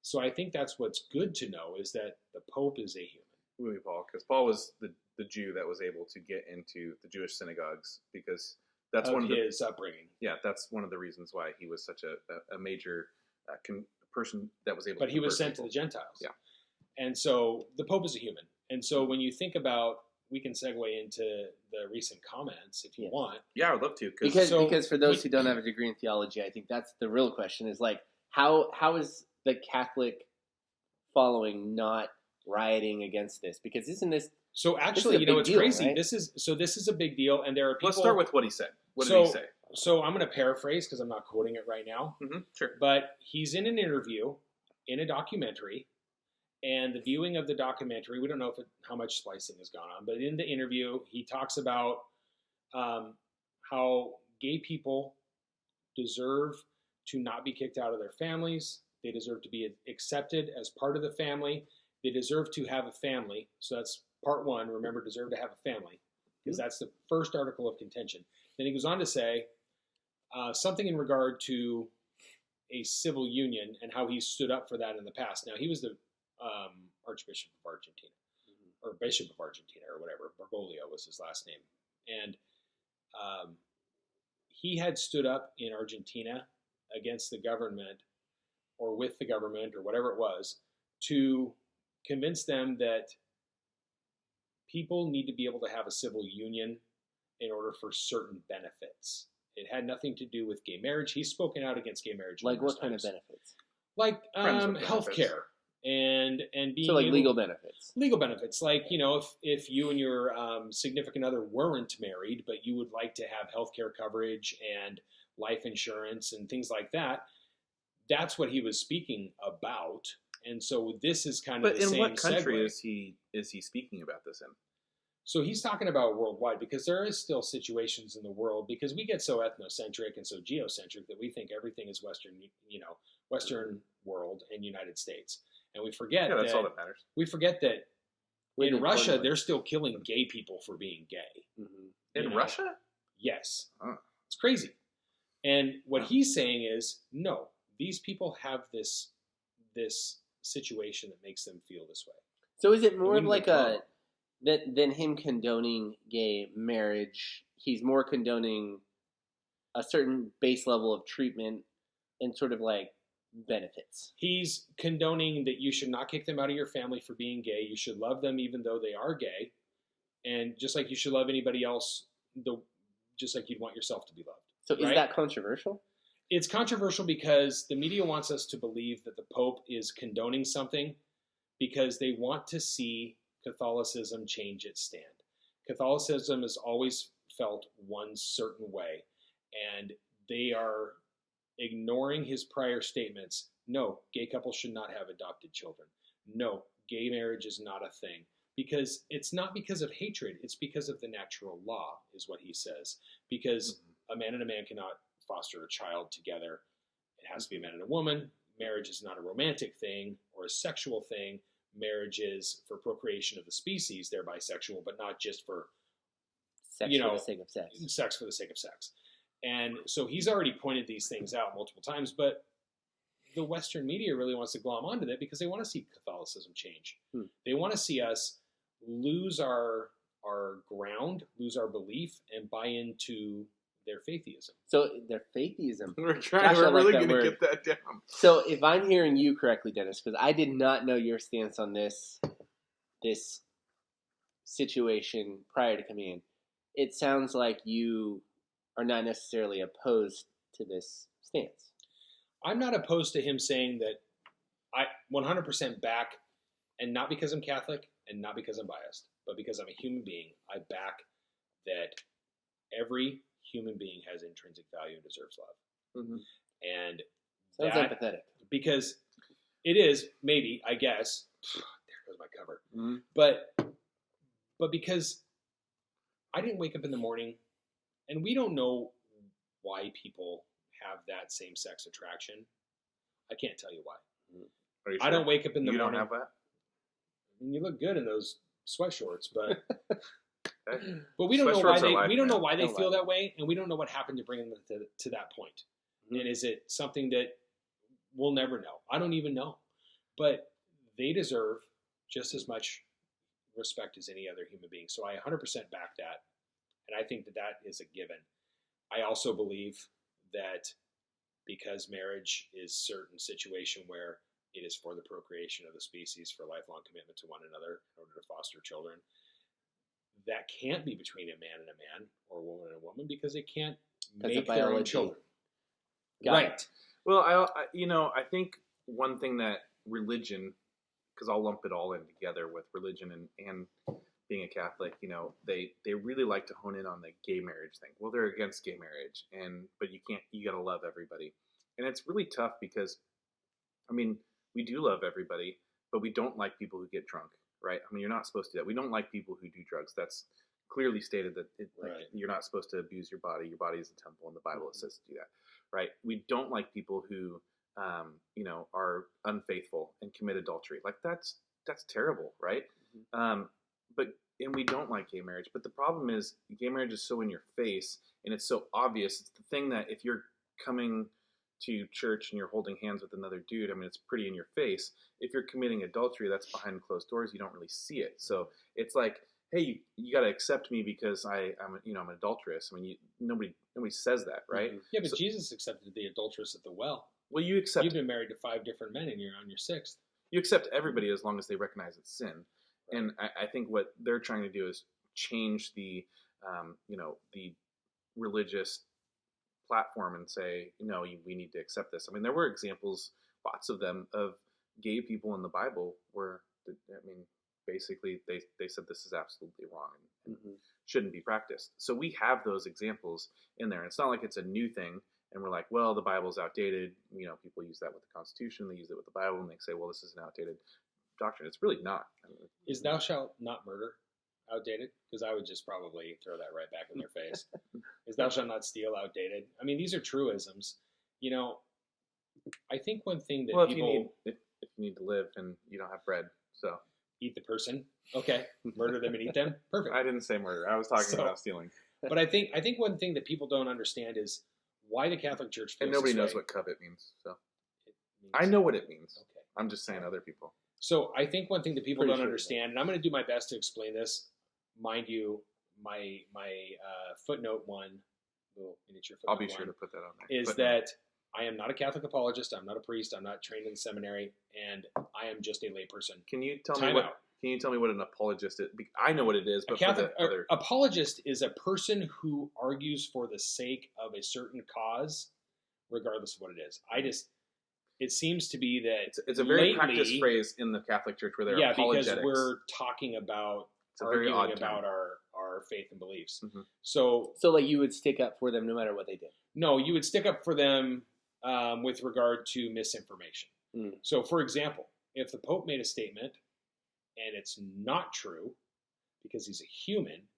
Speaker 3: So I think that's what's good to know, is that the Pope is a human.
Speaker 2: Maybe Paul, because Paul was the Jew that was able to get into the Jewish synagogues, because that's one of
Speaker 3: his upbringing.
Speaker 2: Yeah, that's one of the reasons why he was such a major person that was able.
Speaker 3: But
Speaker 2: to
Speaker 3: he was sent
Speaker 2: people.
Speaker 3: to the Gentiles.
Speaker 2: Yeah,
Speaker 3: and so the Pope is a human. And so when you think about, we can segue into the recent comments if you want.
Speaker 2: Yeah, I would love to.
Speaker 1: Because for those who don't have a degree in theology, I think that's the real question: is like how is the Catholic following not rioting against this? Because isn't this
Speaker 3: so? Actually, it's
Speaker 1: deal,
Speaker 3: crazy.
Speaker 1: Right?
Speaker 3: This is a big deal, and there are people.
Speaker 2: Let's start with what he said. What did he say?
Speaker 3: So I'm going to paraphrase because I'm not quoting it right now.
Speaker 2: Sure.
Speaker 3: But he's in an interview in a documentary, and the viewing of the documentary, we don't know how much splicing has gone on, but in the interview, he talks about how gay people deserve to not be kicked out of their families. They deserve to be accepted as part of the family. They deserve to have a family. So that's part one. Remember, deserve to have a family, because that's the first article of contention. Then he goes on to say something in regard to a civil union and how he stood up for that in the past. Now, he was the Archbishop of Argentina, or Bishop of Argentina, or whatever. Bergoglio was his last name. And he had stood up in Argentina against the government, or with the government, or whatever it was, to convince them that people need to be able to have a civil union in order for certain benefits. It had nothing to do with gay marriage. He's spoken out against gay marriage.
Speaker 1: Like what kind of benefits?
Speaker 3: Like health care and being
Speaker 1: so like legal benefits.
Speaker 3: Legal benefits, like if you and your significant other weren't married, but you would like to have health care coverage and life insurance and things like that. That's what he was speaking about. And so this is kind of the same segue.
Speaker 2: But in what country is he speaking about this in?
Speaker 3: So he's talking about worldwide, because there is still situations in the world, because we get so ethnocentric and so geocentric that we think everything is Western world and United States. And we forget
Speaker 2: that's all that matters.
Speaker 3: We forget that in Russia, they're still killing gay people for being gay.
Speaker 2: In Russia?
Speaker 3: Yes. It's crazy. And what he's saying is, no, these people have this situation that makes them feel this way.
Speaker 1: So is it more of
Speaker 3: We
Speaker 1: like
Speaker 3: know.
Speaker 1: than him condoning gay marriage? He's more condoning a certain base level of treatment and sort of like benefits.
Speaker 3: He's condoning that you should not kick them out of your family for being gay. You should love them even though they are gay, and just like you should love anybody else, just like you'd want yourself to be loved.
Speaker 1: So is
Speaker 3: right?
Speaker 1: that controversial?
Speaker 3: It's controversial because the media wants us to believe that the Pope is condoning something because they want to see Catholicism change its stand. Catholicism has always felt one certain way, and they are ignoring his prior statements. No, gay couples should not have adopted children. No, gay marriage is not a thing. Because it's not because of hatred, it's because of the natural law, is what he says. Because a man and a man cannot foster a child together. It has to be a man and a woman. Marriage is not a romantic thing or a sexual thing. Marriage is for procreation of the species. They're bisexual, but not just for
Speaker 1: Sex for the sake of sex.
Speaker 3: Sex for the sake of sex. And so he's already pointed these things out multiple times, but the Western media really wants to glom onto that because they want to see Catholicism change. They want to see us lose our ground, lose our belief, and buy into their faiththeism.
Speaker 1: So their faiththeism.
Speaker 2: We're
Speaker 1: like
Speaker 2: really
Speaker 1: that
Speaker 2: going to
Speaker 1: word.
Speaker 2: get that down.
Speaker 1: So if I'm hearing you correctly, Dennis, because I did not know your stance on this situation prior to coming in, it sounds like you are not necessarily opposed to this stance.
Speaker 3: I'm not opposed to him saying that I 100% back, and not because I'm Catholic and not because I'm biased, but because I'm a human being. I back that every human being has intrinsic value and deserves love. And
Speaker 1: Sounds empathetic.
Speaker 3: Because it is, maybe, I guess, there goes my cover. But because I didn't wake up in the morning, and we don't know why people have that same-sex attraction. I can't tell you why.
Speaker 2: Are you
Speaker 3: I don't wake up in the
Speaker 2: You
Speaker 3: morning.
Speaker 2: don't have that?
Speaker 3: I mean, you look good in those sweatshorts, but
Speaker 2: Okay.
Speaker 3: but we don't know
Speaker 2: Sweatshorts
Speaker 3: why
Speaker 2: are life,
Speaker 3: we don't know
Speaker 2: man.
Speaker 3: why they
Speaker 1: Don't
Speaker 3: feel
Speaker 1: lie.
Speaker 3: that way, and we don't know what happened to bring them to that point. And is it something that we'll never know? I don't even know, but they deserve just as much respect as any other human being. So I 100% back that, and I think that that is a given. I also believe that because marriage is a certain situation where it is for the procreation of the species, for lifelong commitment to one another in order to foster children, that can't be between a man and a man or a woman and a woman because they can't make their own
Speaker 1: biology.
Speaker 3: children.
Speaker 1: Got
Speaker 3: Right.
Speaker 1: it.
Speaker 2: Well, I think one thing that religion, because I'll lump it all in together with religion and being a Catholic, they really like to hone in on the gay marriage thing. Well, they're against gay marriage, but you got to love everybody. And it's really tough because, I mean, we do love everybody, but we don't like people who get drunk, right? I mean, you're not supposed to do that. We don't like people who do drugs. That's clearly stated that
Speaker 3: Right.
Speaker 2: you're not supposed to abuse your body. Your body is a temple, and the Bible says to do that, right? We don't like people who, are unfaithful and commit adultery. Like that's terrible, right? And we don't like gay marriage. But the problem is gay marriage is so in your face and it's so obvious. It's the thing that if you're coming to church and you're holding hands with another dude, I mean, it's pretty in your face. If you're committing adultery, that's behind closed doors. You don't really see it. So it's like, hey, you got to accept me because I'm an adulteress. I mean, nobody says that, right?
Speaker 3: Yeah, but Jesus accepted the adulteress at the well.
Speaker 2: Well, you accept
Speaker 3: You've been married to 5 different men and you're on your 6th.
Speaker 2: You accept everybody as long as they recognize it's sin. Right. And I think what they're trying to do is change the religious platform and say, no, we need to accept this. I mean, there were examples, lots of them, of gay people in the Bible where, basically they said this is absolutely wrong and shouldn't be practiced. So we have those examples in there. And it's not like it's a new thing. And we're like, well, the Bible's outdated. People use that with the Constitution. They use it with the Bible, and they say, well, this is an outdated doctrine. It's really not.
Speaker 3: Is thou shalt not murder outdated? Because I would just probably throw that right back in their face. Is thou shalt not steal outdated? I mean, these are truisms. I think one thing that people...
Speaker 2: if you need to live and you don't have bread, so...
Speaker 3: Eat the person. Okay. Murder them and eat them. Perfect.
Speaker 2: I didn't say murder. I was talking about stealing.
Speaker 3: But I think one thing that people don't understand is why the Catholic Church feels
Speaker 2: and nobody
Speaker 3: this
Speaker 2: knows
Speaker 3: way.
Speaker 2: what covet means. So
Speaker 3: It means,
Speaker 2: I know what it means.
Speaker 3: Okay.
Speaker 2: I'm just saying other people.
Speaker 3: So I think one thing that people
Speaker 1: Pretty
Speaker 3: don't
Speaker 1: sure
Speaker 3: understand, and I'm going to do my best to explain this. Mind you, my footnote one, little miniature footnote
Speaker 2: I'll be sure to put that on there.
Speaker 3: is
Speaker 2: Footnote.
Speaker 3: that I am not a Catholic apologist. I'm not a priest. I'm not trained in seminary, and I am just a layperson.
Speaker 2: Can you tell me
Speaker 3: Time
Speaker 2: what?
Speaker 3: out.
Speaker 2: Can you tell me what an apologist is? I know what it is,
Speaker 3: A
Speaker 2: but
Speaker 3: Catholic
Speaker 2: for the other,
Speaker 3: apologist is a person who argues for the sake of a certain cause, regardless of what it is. It seems to be that
Speaker 2: it's a very
Speaker 3: lately,
Speaker 2: practiced phrase in the Catholic Church where they're
Speaker 3: yeah,
Speaker 2: apologetics.
Speaker 3: because we're talking about
Speaker 2: It's a very
Speaker 3: arguing
Speaker 2: odd term.
Speaker 3: about our faith and beliefs.
Speaker 2: Mhm.
Speaker 3: So
Speaker 1: So like you would stick up for them no matter what they did.
Speaker 3: no, you would stick up for them with regard to misinformation.
Speaker 1: Mm.
Speaker 3: So, for example, if the Pope made a statement and it's not true because he's a human,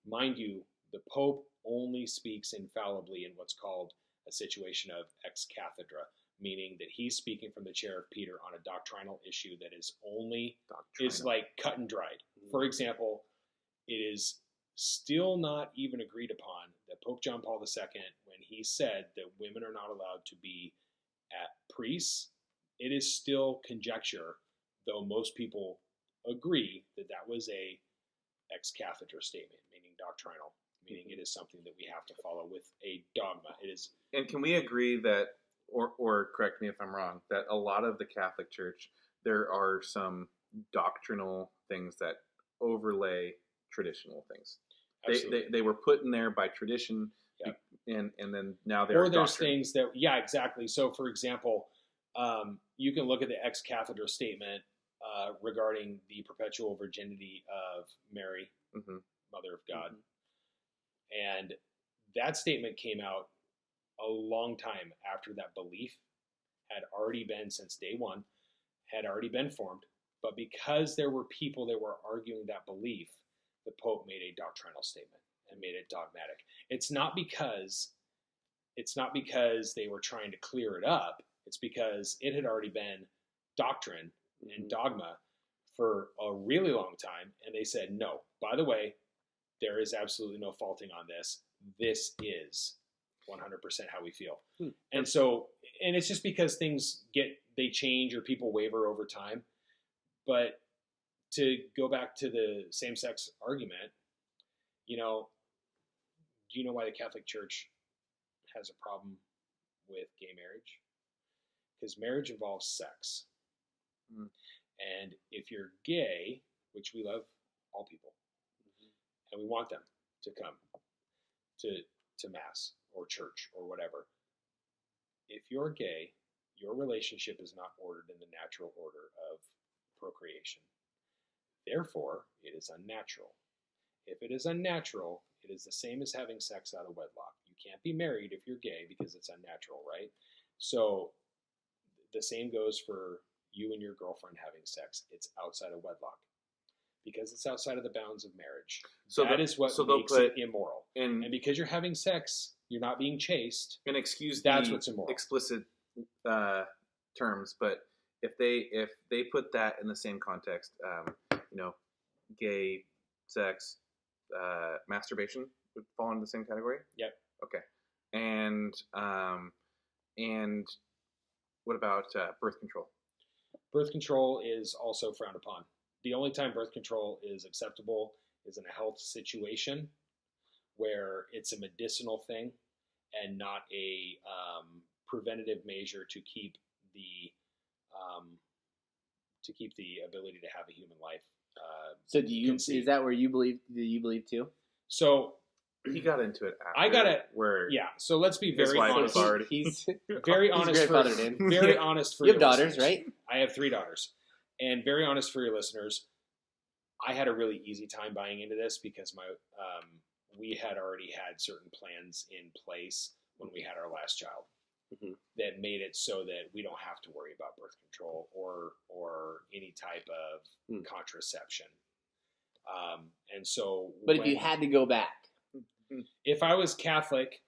Speaker 3: mind you, the Pope only speaks infallibly in what's called a situation of ex cathedra, meaning that he's speaking from the chair of Peter on a doctrinal issue that is like cut and dried. For example, it is still not even agreed upon that Pope John Paul II, when he said that women are not allowed to be at priests, it is still conjecture, though most people agree that that was a ex cathedra statement, meaning doctrinal, meaning it is something that we have to follow with a dogma. It is.
Speaker 2: And can we agree that, or correct me if I'm wrong, that a lot of the Catholic Church, there are some doctrinal things that overlay traditional things. They were put in there by tradition,
Speaker 3: Yep.
Speaker 2: and then now they're
Speaker 3: Or there's
Speaker 2: doctrine.
Speaker 3: things that, yeah, exactly. So, for example, you can look at the ex cathedra statement regarding the perpetual virginity of Mary,
Speaker 2: Mhm.
Speaker 3: Mother of God. And that statement came out a long time after that belief had already been, since day one, had already been formed. But because there were people that were arguing that belief, the Pope made a doctrinal statement and made it dogmatic. It's not because they were trying to clear it up. It's because it had already been doctrine and dogma for a really long time. And they said, no, by the way, there is absolutely no faulting on this. This is 100% how we feel. And so, and it's just because they change or people waver over time. But to go back to the same-sex argument, do you know why the Catholic Church has a problem with gay marriage? Because marriage involves sex. And if you're gay, which we love all people, and we want them to come to Mass or church or whatever, if you're gay, your relationship is not ordered in the natural order of procreation. Therefore, it is unnatural. If it is unnatural, it is the same as having sex out of wedlock. You can't be married if you're gay because it's unnatural, right? So the same goes for you and your girlfriend having sex. It's outside of wedlock because it's outside of the bounds of marriage.
Speaker 2: So
Speaker 3: that is what makes it immoral. And because you're having sex, you're not being chaste.
Speaker 2: And excuse
Speaker 3: that's
Speaker 2: the
Speaker 3: what's immoral.
Speaker 2: Explicit terms, but if they put that in the same context, gay sex, masturbation would fall into the same category.
Speaker 3: Yep.
Speaker 2: Okay. And what about birth control?
Speaker 3: Birth control is also frowned upon. The only time birth control is acceptable is in a health situation where it's a medicinal thing and not a preventative measure to keep the ability to have a human life.
Speaker 1: So is that where you believe? Do you believe too?
Speaker 3: So
Speaker 2: he got into it after.
Speaker 3: I got it.
Speaker 2: Where
Speaker 3: yeah. So let's be very honest.
Speaker 1: He's
Speaker 3: very honest. Very honest for
Speaker 1: you have
Speaker 3: your
Speaker 1: daughters,
Speaker 3: listeners.
Speaker 1: right?
Speaker 3: I have 3 daughters, and very honest for your listeners. I had a really easy time buying into this because we had already had certain plans in place when we had our last child that made it so that we don't have to worry about birth control or any type of contraception. And so,
Speaker 1: but if you had to go back,
Speaker 3: if I was Catholic,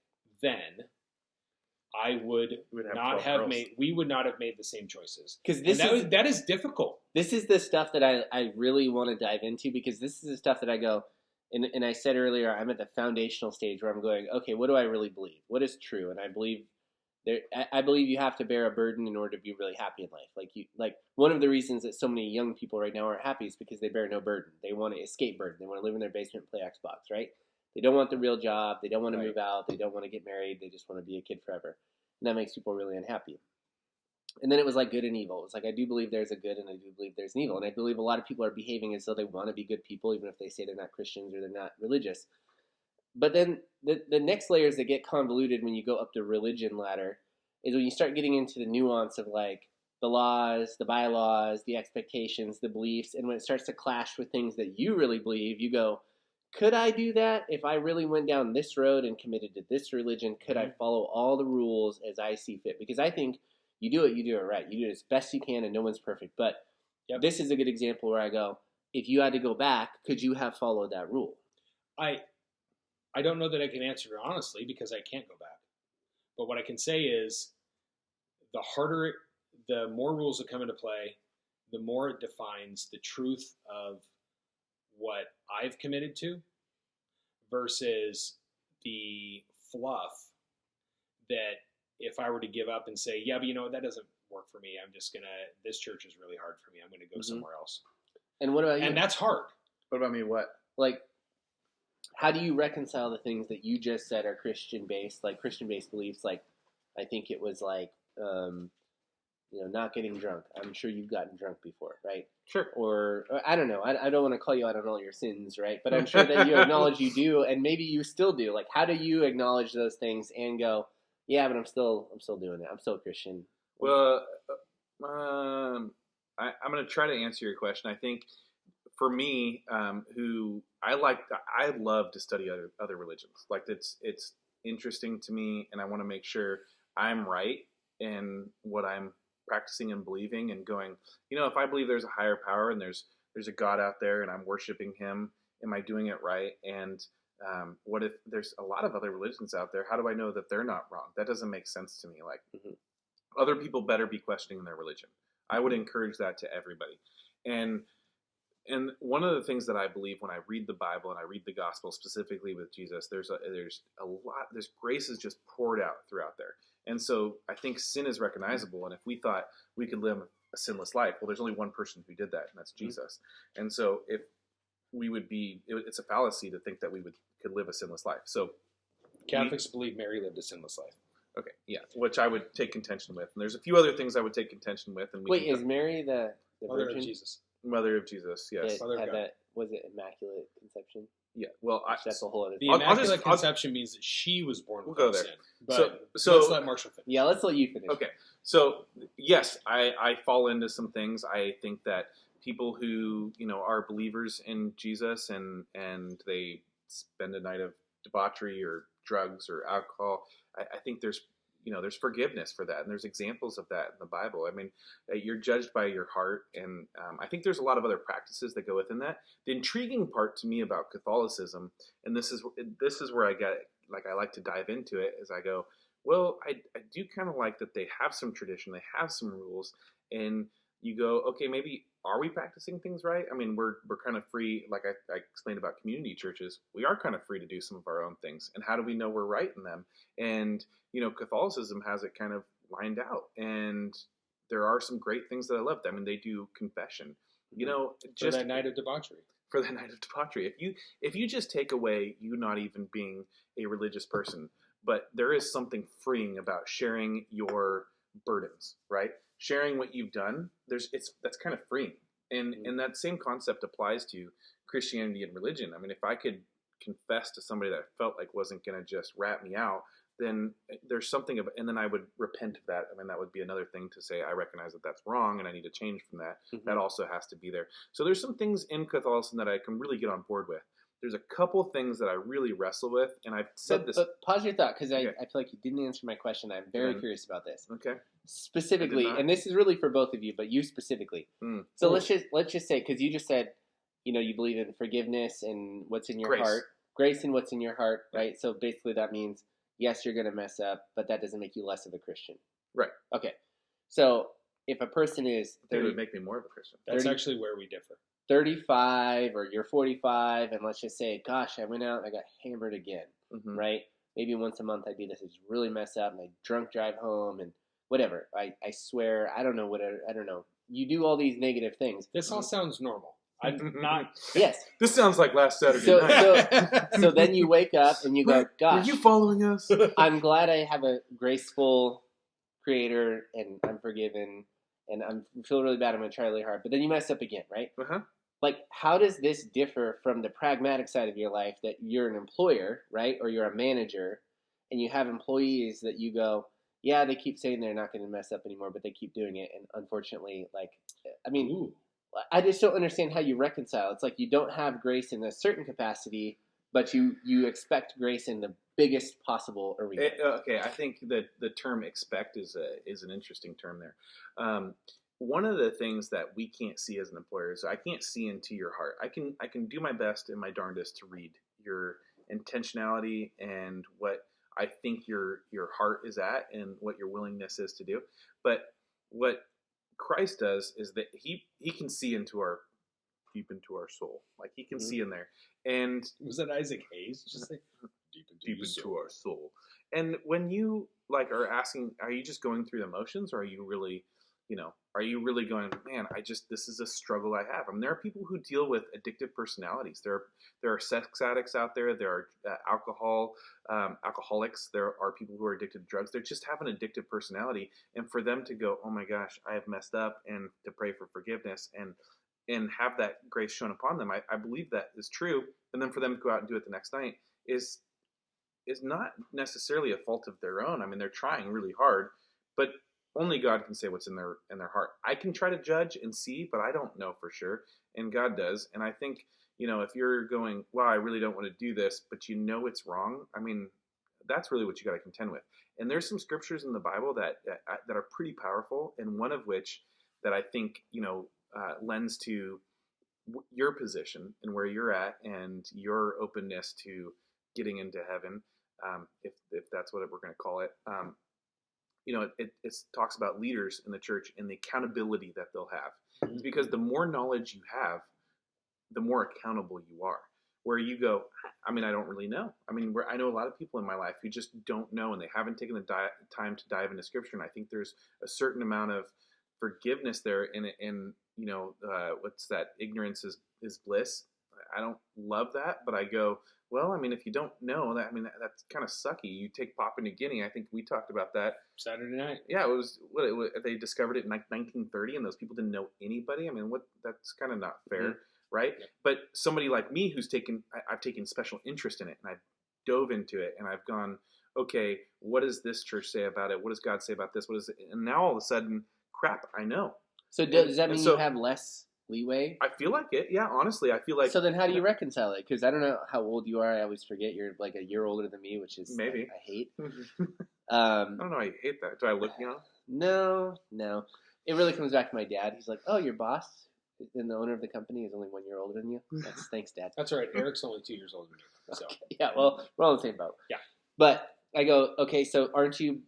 Speaker 3: then I would not have made. We would not have made the same choices
Speaker 1: because
Speaker 3: that is difficult.
Speaker 1: This is the stuff that I really want to dive into because this is the stuff that I go. And I said earlier, I'm at the foundational stage where I'm going, okay, what do I really believe? What is true? And I believe I believe you have to bear a burden in order to be really happy in life. Like one of the reasons that so many young people right now aren't happy is because they bear no burden. They want to escape burden. They want to live in their basement and play Xbox, right? They don't want the real job. They don't want to
Speaker 3: Right.
Speaker 1: move out. They don't want to get married. They just want to be a kid forever. And that makes people really unhappy. And then it was like good and evil. It was like, I do believe there's a good and I do believe there's an evil. And I believe a lot of people are behaving as though they want to be good people, even if they say they're not Christians or they're not religious. But then the next layers that get convoluted when you go up the religion ladder is when you start getting into the nuance of like the laws, the bylaws, the expectations, the beliefs. And when it starts to clash with things that you really believe, you go, could I do that if I really went down this road and committed to this religion? Could I follow all the rules as I see fit? Because I think you do it right. You do it as best you can, and no one's perfect. But this is a good example where I go, if you had to go back, could you have followed that rule?
Speaker 3: I don't know that I can answer it honestly because I can't go back. But what I can say is the more rules that come into play, the more it defines the truth of what I've committed to versus the fluff that if I were to give up and say, yeah, but you know what, that doesn't work for me. This church is really hard for me. I'm going to go somewhere else.
Speaker 1: And what about you?
Speaker 3: And that's hard.
Speaker 2: What about me? What?
Speaker 1: Like, how do you reconcile the things that you just said are Christian-based, like Christian-based beliefs? Like, I think it was like, not getting drunk. I'm sure you've gotten drunk before, right?
Speaker 2: Sure.
Speaker 1: Or I don't know. I don't want to call you out on all your sins, right? But I'm sure that you acknowledge you do, and maybe you still do. Like, how do you acknowledge those things and go, yeah, but I'm still doing it. I'm still a Christian.
Speaker 2: Well, I'm going to try to answer your question. I think for me, I love to study other religions. Like it's interesting to me, and I want to make sure I'm right in what I'm practicing and believing, and going, if I believe there's a higher power and there's a God out there and I'm worshiping Him, am I doing it right? And what if there's a lot of other religions out there? How do I know that they're not wrong? That doesn't make sense to me. Like, other people better be questioning their religion. I would encourage that to everybody. And one of the things that I believe when I read the Bible and I read the gospel specifically with Jesus, there's grace is just poured out throughout there. And so I think sin is recognizable. And if we thought we could live a sinless life, well, there's only one person who did that, and that's Jesus. And so if we would it's a fallacy to think that we could live a sinless life. So
Speaker 3: Catholics believe Mary lived a sinless life.
Speaker 2: Okay, yeah, which I would take contention with. And there's a few other things I would take contention with. And
Speaker 1: Wait, is Mary the
Speaker 3: Mother
Speaker 1: Virgin?
Speaker 3: of Jesus?
Speaker 2: Mother of Jesus, yes.
Speaker 1: That had that, was it Immaculate Conception?
Speaker 2: Yeah, well,
Speaker 1: that's a whole other
Speaker 3: The
Speaker 1: thing.
Speaker 3: Immaculate Conception means that she was born
Speaker 2: We'll go
Speaker 3: without
Speaker 2: there.
Speaker 3: sin. But
Speaker 2: So
Speaker 3: let's let Marshall finish.
Speaker 1: Yeah, let's let you finish.
Speaker 2: Okay, so yes, I fall into some things. I think that people who are believers in Jesus and they spend a night of debauchery or drugs or alcohol, I think there's forgiveness for that, and there's examples of that in the Bible. I mean, you're judged by your heart, and I think there's a lot of other practices that go within that. The intriguing part to me about Catholicism, and this is where I like to dive into it, is I go, well, I do kind of like that they have some tradition, they have some rules, and you go, okay, maybe are we practicing things right? I mean, we're kind of free, like I explained about community churches. We are kind of free to do some of our own things, and how do we know we're right in them? And Catholicism has it kind of lined out, and there are some great things that I loved. I mean, they do confession,
Speaker 3: For that night of debauchery.
Speaker 2: For the night of debauchery. If you just take away you not even being a religious person, but there is something freeing about sharing your burdens, right? Sharing what you've done, that's kind of freeing. And that same concept applies to Christianity and religion. I mean, if I could confess to somebody that I felt like wasn't going to just rat me out, then there's something about, and then I would repent of that. I mean, that would be another thing to say, I recognize that that's wrong and I need to change from that. That also has to be there. So there's some things in Catholicism that I can really get on board with. There's a couple things that I really wrestle with, and I've said this.
Speaker 1: But pause your thought, because I feel like you didn't answer my question. I'm very curious about this.
Speaker 2: Okay.
Speaker 1: Specifically, and this is really for both of you, but you specifically. So let's just say, because you just said, you believe in forgiveness and what's in your heart, grace and what's in your heart, right? So basically that means, yes, you're going to mess up, but that doesn't make you less of a Christian.
Speaker 2: Right.
Speaker 1: Okay. So if a person is 30,
Speaker 2: it would make me more of a Christian.
Speaker 3: That's actually where we differ.
Speaker 1: 35 or you're 45, and let's just say, gosh, I went out and I got hammered again, right? maybe once a month I do this. I just really mess up and I drunk drive home and whatever. I swear, I don't know. You do all these negative things.
Speaker 3: This all sounds normal. I'm not.
Speaker 1: Yes.
Speaker 2: This sounds like last Saturday
Speaker 1: So,
Speaker 2: night.
Speaker 1: so then you wake up and you go,
Speaker 2: Were
Speaker 1: gosh,
Speaker 2: you following us?
Speaker 1: I'm glad I have a graceful creator and I'm forgiven and I feel really bad. I'm going to try really hard. But then you mess up again, right?
Speaker 2: Uh-huh.
Speaker 1: Like, how does this differ from the pragmatic side of your life that you're an employer, right? Or you're a manager and you have employees that you go, yeah, they keep saying they're not going to mess up anymore, but they keep doing it. And unfortunately, like, I mean,
Speaker 3: Ooh.
Speaker 1: I just don't understand how you reconcile. It's like you don't have grace in a certain capacity, but you expect grace in the biggest possible arena.
Speaker 2: Okay, I think that the term "expect" is an interesting term there. One of the things that we can't see as an employer is I can't see into your heart. I can do my best and my darndest to read your intentionality and what I think your heart is at and what your willingness is to do. But what Christ does is that he can see into our deep into our soul. Like he can see in there. And
Speaker 3: Was that Isaac Hayes? Just say deep
Speaker 2: into our soul. And when you like are asking, are you just going through the motions, or are you really, are you really going, man, this is a struggle I have. I mean, there are people who deal with addictive personalities. There are sex addicts out there. There are alcoholics. There are people who are addicted to drugs. They just have an addictive personality. And for them to go, oh my gosh, I have messed up, and to pray for forgiveness and have that grace shown upon them, I believe that is true. And then for them to go out and do it the next night is not necessarily a fault of their own. I mean, they're trying really hard, but only God can say what's in their heart. I can try to judge and see, but I don't know for sure, and God does. And I think, if you're going, wow, I really don't want to do this, but it's wrong, I mean, that's really what you got to contend with. And there's some scriptures in the Bible that are pretty powerful, and one of which that I think, lends to your position and where you're at and your openness to getting into heaven, if that's what we're going to call it. It talks about leaders in the church and the accountability that they'll have. It's because the more knowledge you have, the more accountable you are. Where you go, I mean, I don't really know. I mean, I know a lot of people in my life who just don't know, and they haven't taken the time to dive into Scripture. And I think there's a certain amount of forgiveness there. What's that? Ignorance is bliss. I don't love that, but I go, well, I mean, if you don't know that, I mean, that's kind of sucky. You take Papua New Guinea. I think we talked about that
Speaker 3: Saturday night.
Speaker 2: Yeah, it was they discovered it in like 1930, and those people didn't know anybody. I mean, that's kind of not fair, right? Yeah. But somebody like me who's I've taken special interest in it, and I've dove into it, and I've gone, okay, what does this church say about it? What does God say about this? What is it? And now all of a sudden, crap, I know.
Speaker 1: So does that mean you have less leeway?
Speaker 2: I feel like it. Yeah, honestly, I feel like.
Speaker 1: So then, how do you reconcile it? Because I don't know how old you are. I always forget you're like a year older than me, which is
Speaker 2: maybe
Speaker 1: I hate.
Speaker 2: I don't know. I hate that. Do I look young?
Speaker 1: No. It really comes back to my dad. He's like, "Oh, your boss and the owner of the company is only 1 year older than you." Thanks, Dad.
Speaker 3: That's all right. Eric's only 2 years older than me. So
Speaker 1: okay. Yeah, well, we're all in the same boat.
Speaker 3: Yeah.
Speaker 1: But I go, okay, so aren't you,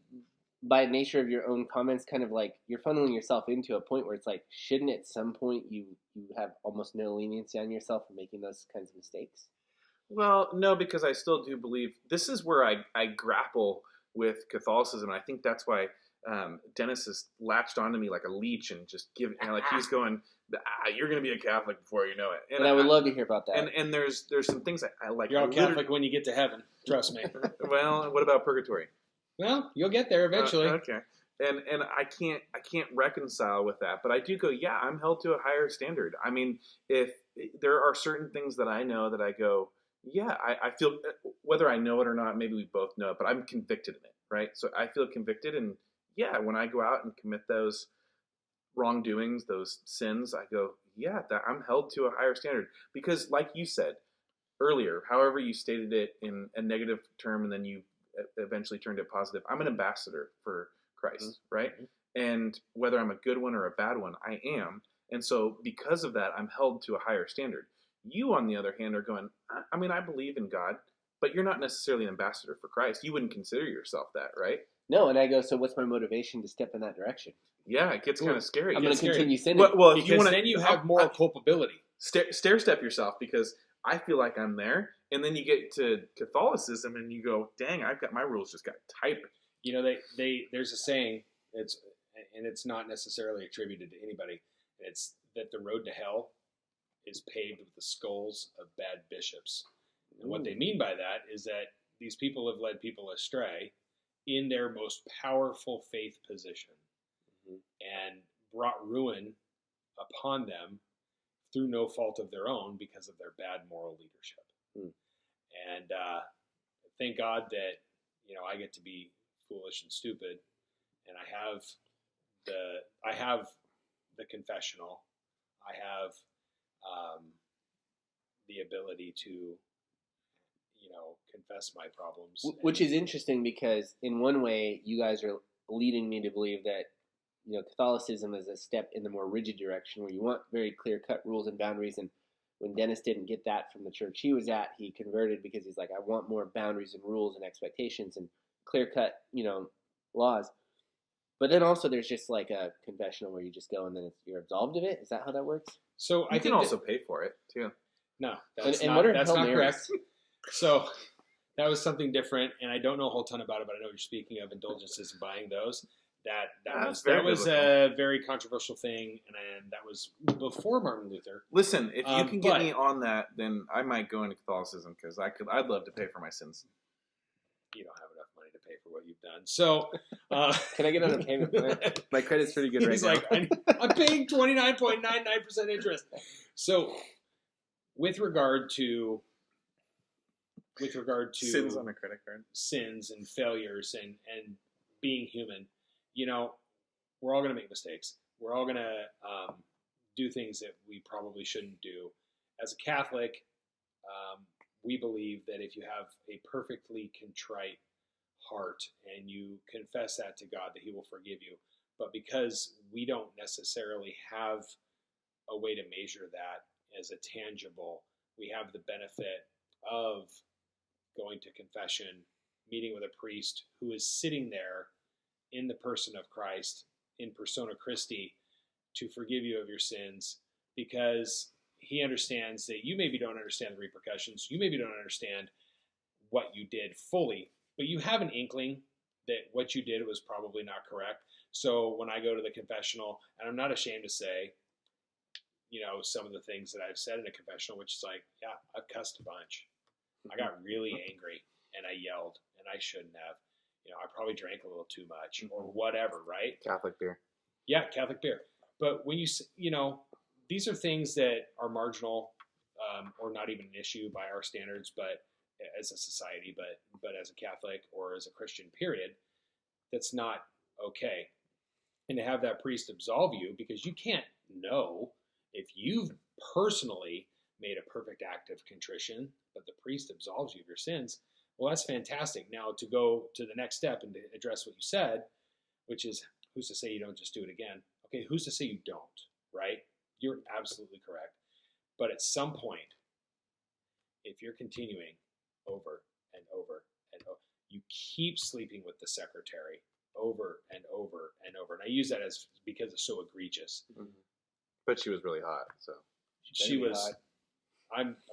Speaker 1: by nature of your own comments, kind of like you're funneling yourself into a point where it's like, shouldn't at some point you have almost no leniency on yourself for making those kinds of mistakes?
Speaker 2: Well, no, because I still do believe this is where I grapple with Catholicism. And I think that's why Dennis has latched onto me like a leech and just he's going, you're going to be a Catholic before you know it.
Speaker 1: And I would love to hear about that.
Speaker 2: And there's some things I like.
Speaker 3: You're all Catholic when you get to heaven. Trust me.
Speaker 2: Well, what about purgatory?
Speaker 3: Well, you'll get there eventually.
Speaker 2: Okay. And I can't reconcile with that, but I do go, yeah, I'm held to a higher standard. I mean, if there are certain things that I know that I go, yeah, I feel, whether I know it or not, maybe we both know it, but I'm convicted in it, right? So I feel convicted, and yeah, when I go out and commit those wrongdoings, those sins, I go, yeah, that I'm held to a higher standard. Because like you said earlier, however you stated it in a negative term and then you eventually turned it positive, I'm an ambassador for Christ, right? And whether I'm a good one or a bad one, I am. And so because of that, I'm held to a higher standard. You, on the other hand, are going, I mean, I believe in God, but you're not necessarily an ambassador for Christ. You wouldn't consider yourself that, right?
Speaker 1: No, and I go, so what's my motivation to step in that direction?
Speaker 2: Yeah, it gets kind of scary.
Speaker 1: I'm going to continue sinning.
Speaker 2: Well,
Speaker 3: because then you have moral culpability.
Speaker 2: Stair step yourself, because I feel like I'm there, And then you get to Catholicism and you go, dang, my rules just got tighter.
Speaker 3: You know, there's a saying, it's not necessarily attributed to anybody. It's that the road to hell is paved with the skulls of bad bishops. And what they mean by that is that these people have led people astray in their most powerful faith position and brought ruin upon them through no fault of their own because of their bad moral leadership. And thank God that, you know, I get to be foolish and stupid, and I have the confessional. I have the ability to, you know, confess my problems.
Speaker 1: Which is interesting because in one way, you guys are leading me to believe that, you know, Catholicism is a step in the more rigid direction where you want very clear-cut rules and boundaries. And when Dennis didn't get that from the church he was at, he converted because he's like, I want more boundaries and rules and expectations and clear-cut, you know, laws. But then also there's just like a confessional where you just go and then you're absolved of it. Is that how that works?
Speaker 3: So
Speaker 2: I can also pay for it too.
Speaker 3: No, that's
Speaker 1: and
Speaker 3: not,
Speaker 1: what are
Speaker 3: that's
Speaker 1: Hail
Speaker 3: not
Speaker 1: Marys?
Speaker 3: correct. So that was something different, and I don't know a whole ton about it, but I know you're speaking of indulgences and buying those. That was a very controversial thing, and that was before Martin Luther.
Speaker 2: Listen, if you can get me on that, then I might go into Catholicism because I'd love to pay for my sins.
Speaker 3: You don't have enough money to pay for what you've done. So,
Speaker 1: can I get on a payment plan? My credit's pretty good right now.
Speaker 3: He's like, I'm paying 29.99% interest. So, with regard to
Speaker 2: Sins on a credit card,
Speaker 3: sins and failures and being human, you know, we're all going to make mistakes. We're all going to do things that we probably shouldn't do. As a Catholic, we believe that if you have a perfectly contrite heart and you confess that to God, that He will forgive you. But because we don't necessarily have a way to measure that as a tangible, we have the benefit of going to confession, meeting with a priest who is sitting there in the person of Christ, in persona Christi, to forgive you of your sins, because he understands that you maybe don't understand the repercussions, you maybe don't understand what you did fully, but you have an inkling that what you did was probably not correct. So when I go to the confessional, and I'm not ashamed to say, you know, some of the things that I've said in a confessional, which is like, yeah, I've cussed a bunch. I got really angry and I yelled and I shouldn't have. You know, I probably drank a little too much or whatever, right?
Speaker 2: Catholic beer.
Speaker 3: Yeah, Catholic beer. But when you know, these are things that are marginal or not even an issue by our standards, but as a society, but as a Catholic or as a Christian period, that's not okay. And to have that priest absolve you, because you can't know if you've personally made a perfect act of contrition, but the priest absolves you of your sins, well, that's fantastic. Now, to go to the next step and to address what you said, which is, who's to say you don't just do it again? Okay, who's to say you don't, right? You're absolutely correct. But at some point, if you're continuing over and over and over, you keep sleeping with the secretary over and over and over. And I use that as because it's so egregious.
Speaker 2: Mm-hmm. But she was really hot, so.
Speaker 3: She was hot.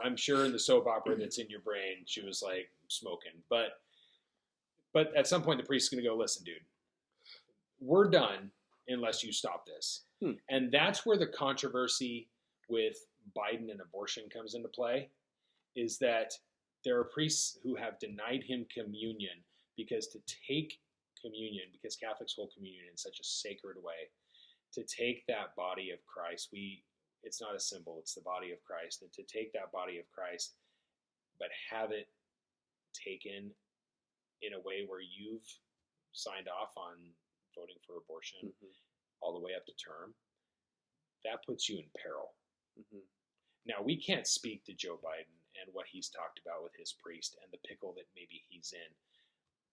Speaker 3: I'm sure in the soap opera that's in your brain, she was like smoking. But at some point, the priest is going to go, listen, dude, we're done unless you stop this. And that's where the controversy with Biden and abortion comes into play, is that there are priests who have denied him communion because to take communion, because Catholics hold communion in such a sacred way, to take that body of Christ, it's not a symbol, it's the body of Christ. And to take that body of Christ, but have it taken in a way where you've signed off on voting for abortion all the way up to term, that puts you in peril. Now, we can't speak to Joe Biden and what he's talked about with his priest and the pickle that maybe he's in.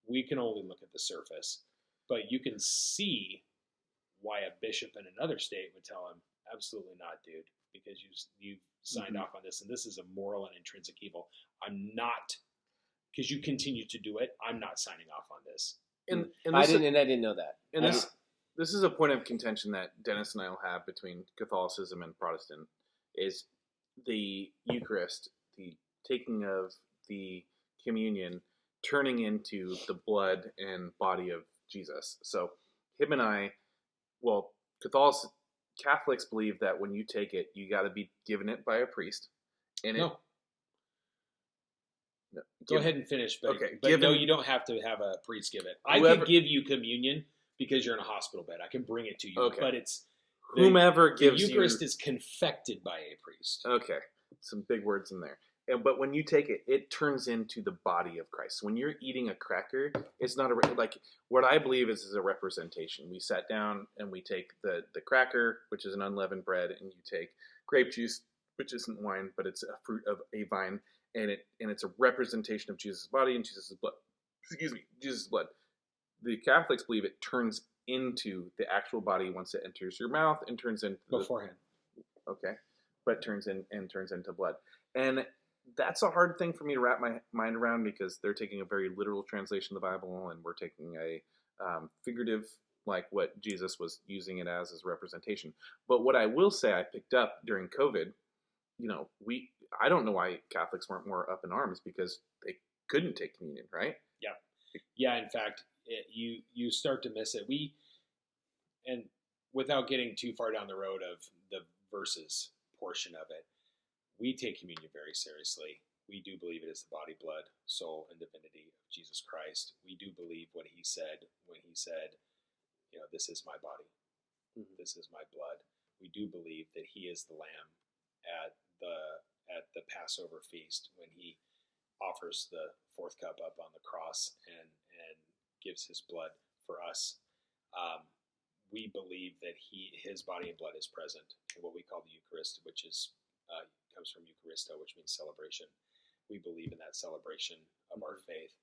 Speaker 3: We can only look at the surface. But you can see why a bishop in another state would tell him, absolutely not, dude, because you've signed off on this, and this is a moral and intrinsic evil. I'm not, because you continue to do it, I'm not signing off on this.
Speaker 2: And
Speaker 1: I didn't know that.
Speaker 2: And this is a point of contention that Dennis and I will have between Catholicism and Protestant, is the Eucharist, the taking of the communion turning into the blood and body of Jesus. So him and I, well, Catholics believe that when you take it, you got to be given it by a priest. And
Speaker 3: No. Go ahead and finish, but,
Speaker 2: Okay,
Speaker 3: no, you don't have to have a priest give it. I
Speaker 2: Whoever-
Speaker 3: can give you communion because you're in a hospital bed. I can bring it to you,
Speaker 2: Okay.
Speaker 3: but it's
Speaker 2: whomever
Speaker 3: the
Speaker 2: gives
Speaker 3: Eucharist
Speaker 2: you.
Speaker 3: is confected by a priest.
Speaker 2: Okay, some big words in there. But when you take it, it turns into the body of Christ. So when you're eating a cracker, it's not like what I believe is a representation. We sat down and we take the cracker, which is an unleavened bread, and you take grape juice, which isn't wine, but it's a fruit of a vine, and it's a representation of Jesus' body and Jesus' blood. Excuse me, Jesus' blood. The Catholics believe it turns into the actual body once it enters your mouth and turns into
Speaker 3: Beforehand.
Speaker 2: Okay, but turns into blood, and that's a hard thing for me to wrap my mind around because they're taking a very literal translation of the Bible, and we're taking a figurative, like what Jesus was using it as representation. But what I will say, I picked up during COVID, I don't know why Catholics weren't more up in arms because they couldn't take communion, right?
Speaker 3: Yeah. In fact, you start to miss it. And without getting too far down the road of the verses portion of it, we take communion very seriously. We do believe it is the body, blood, soul, and divinity of Jesus Christ. We do believe what he said when he said, this is my body. This is my blood. We do believe that he is the lamb at the Passover feast when he offers the fourth cup up on the cross and gives his blood for us. We believe that his body and blood is present in what we call the Eucharist, which is comes from Eucharisto, which means celebration. We believe in that celebration of our faith,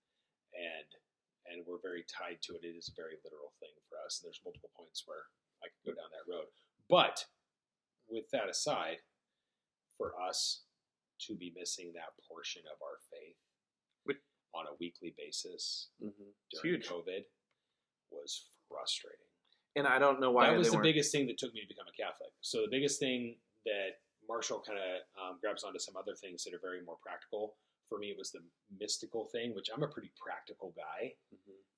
Speaker 3: and we're very tied to it. It is a very literal thing for us. There's multiple points where I could go down that road. But with that aside, for us to be missing that portion of our faith on a weekly basis during COVID was frustrating.
Speaker 2: And I don't know why
Speaker 3: that was the biggest thing that took me to become a Catholic. So the biggest thing that Marshall kind of grabs onto some other things that are very more practical. For me, it was the mystical thing, which I'm a pretty practical guy.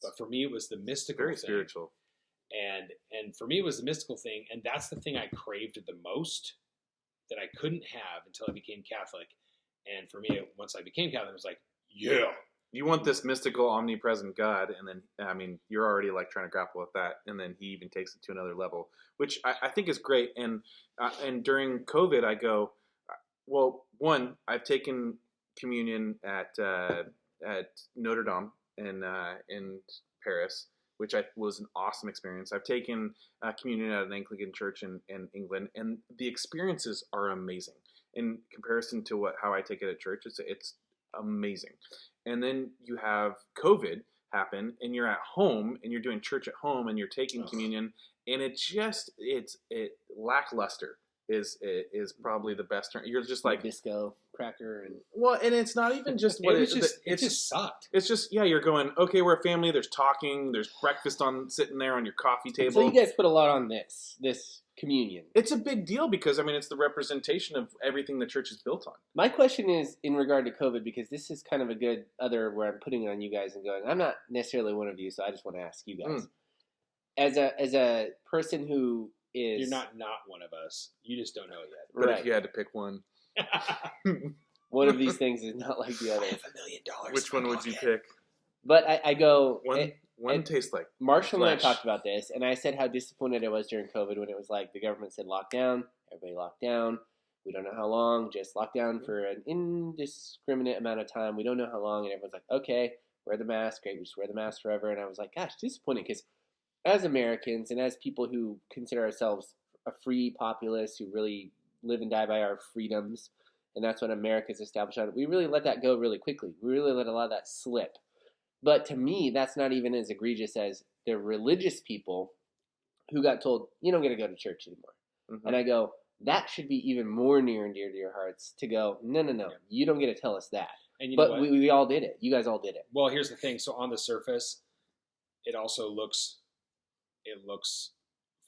Speaker 3: But for me, it was the mystical
Speaker 2: very
Speaker 3: thing.
Speaker 2: spiritual.
Speaker 3: And for me, it was the mystical thing. And that's the thing I craved the most that I couldn't have until I became Catholic. And for me, once I became Catholic, I was like, yeah.
Speaker 2: You want this mystical, omnipresent God, and then, you're already like trying to grapple with that, and then he even takes it to another level, which I think is great. And during COVID, I go, well, one, I've taken communion at Notre Dame in Paris, which was an awesome experience. I've taken communion at an Anglican church in England, and the experiences are amazing in comparison to how I take it at church. It's amazing. And then you have COVID happen, and you're at home, and you're doing church at home, and you're taking communion, and it's lackluster is probably the best term. You're just like
Speaker 1: disco cracker and
Speaker 2: and it's not even just what
Speaker 3: it just sucked.
Speaker 2: It's just you're going, okay, we're a family. There's talking. There's breakfast sitting there on your coffee table.
Speaker 1: So you guys put a lot on this communion.
Speaker 2: It's a big deal because it's the representation of everything the church is built on.
Speaker 1: My question is in regard to COVID, because this is kind of a good other where I'm putting it on you guys and going, I'm not necessarily one of you, so I just want to ask you guys. As a person who is...
Speaker 3: You're not one of us. You just don't know it yet.
Speaker 2: But
Speaker 1: right.
Speaker 2: If you had to pick one.
Speaker 1: One of these things is not like the other.
Speaker 3: I have $1 million.
Speaker 2: Which one would you pick?
Speaker 1: But I go...
Speaker 2: One tastes like
Speaker 1: Marshall
Speaker 2: flesh.
Speaker 1: and I talked about this, and I said how disappointed I was during COVID when it was like the government said lockdown, everybody locked down. We don't know how long, just locked down for an indiscriminate amount of time. We don't know how long, and everyone's like, okay, wear the mask, great, we just wear the mask forever. And I was like, gosh, disappointing, because as Americans and as people who consider ourselves a free populace who really live and die by our freedoms, and that's what America's established on, we really let that go really quickly. We really let a lot of that slip. But to me, that's not even as egregious as the religious people who got told, you don't get to go to church anymore. And I go, that should be even more near and dear to your hearts to go, no, you don't get to tell us that.
Speaker 3: And
Speaker 1: but we all did it. You guys all did it.
Speaker 3: Well, here's the thing. So on the surface, it also looks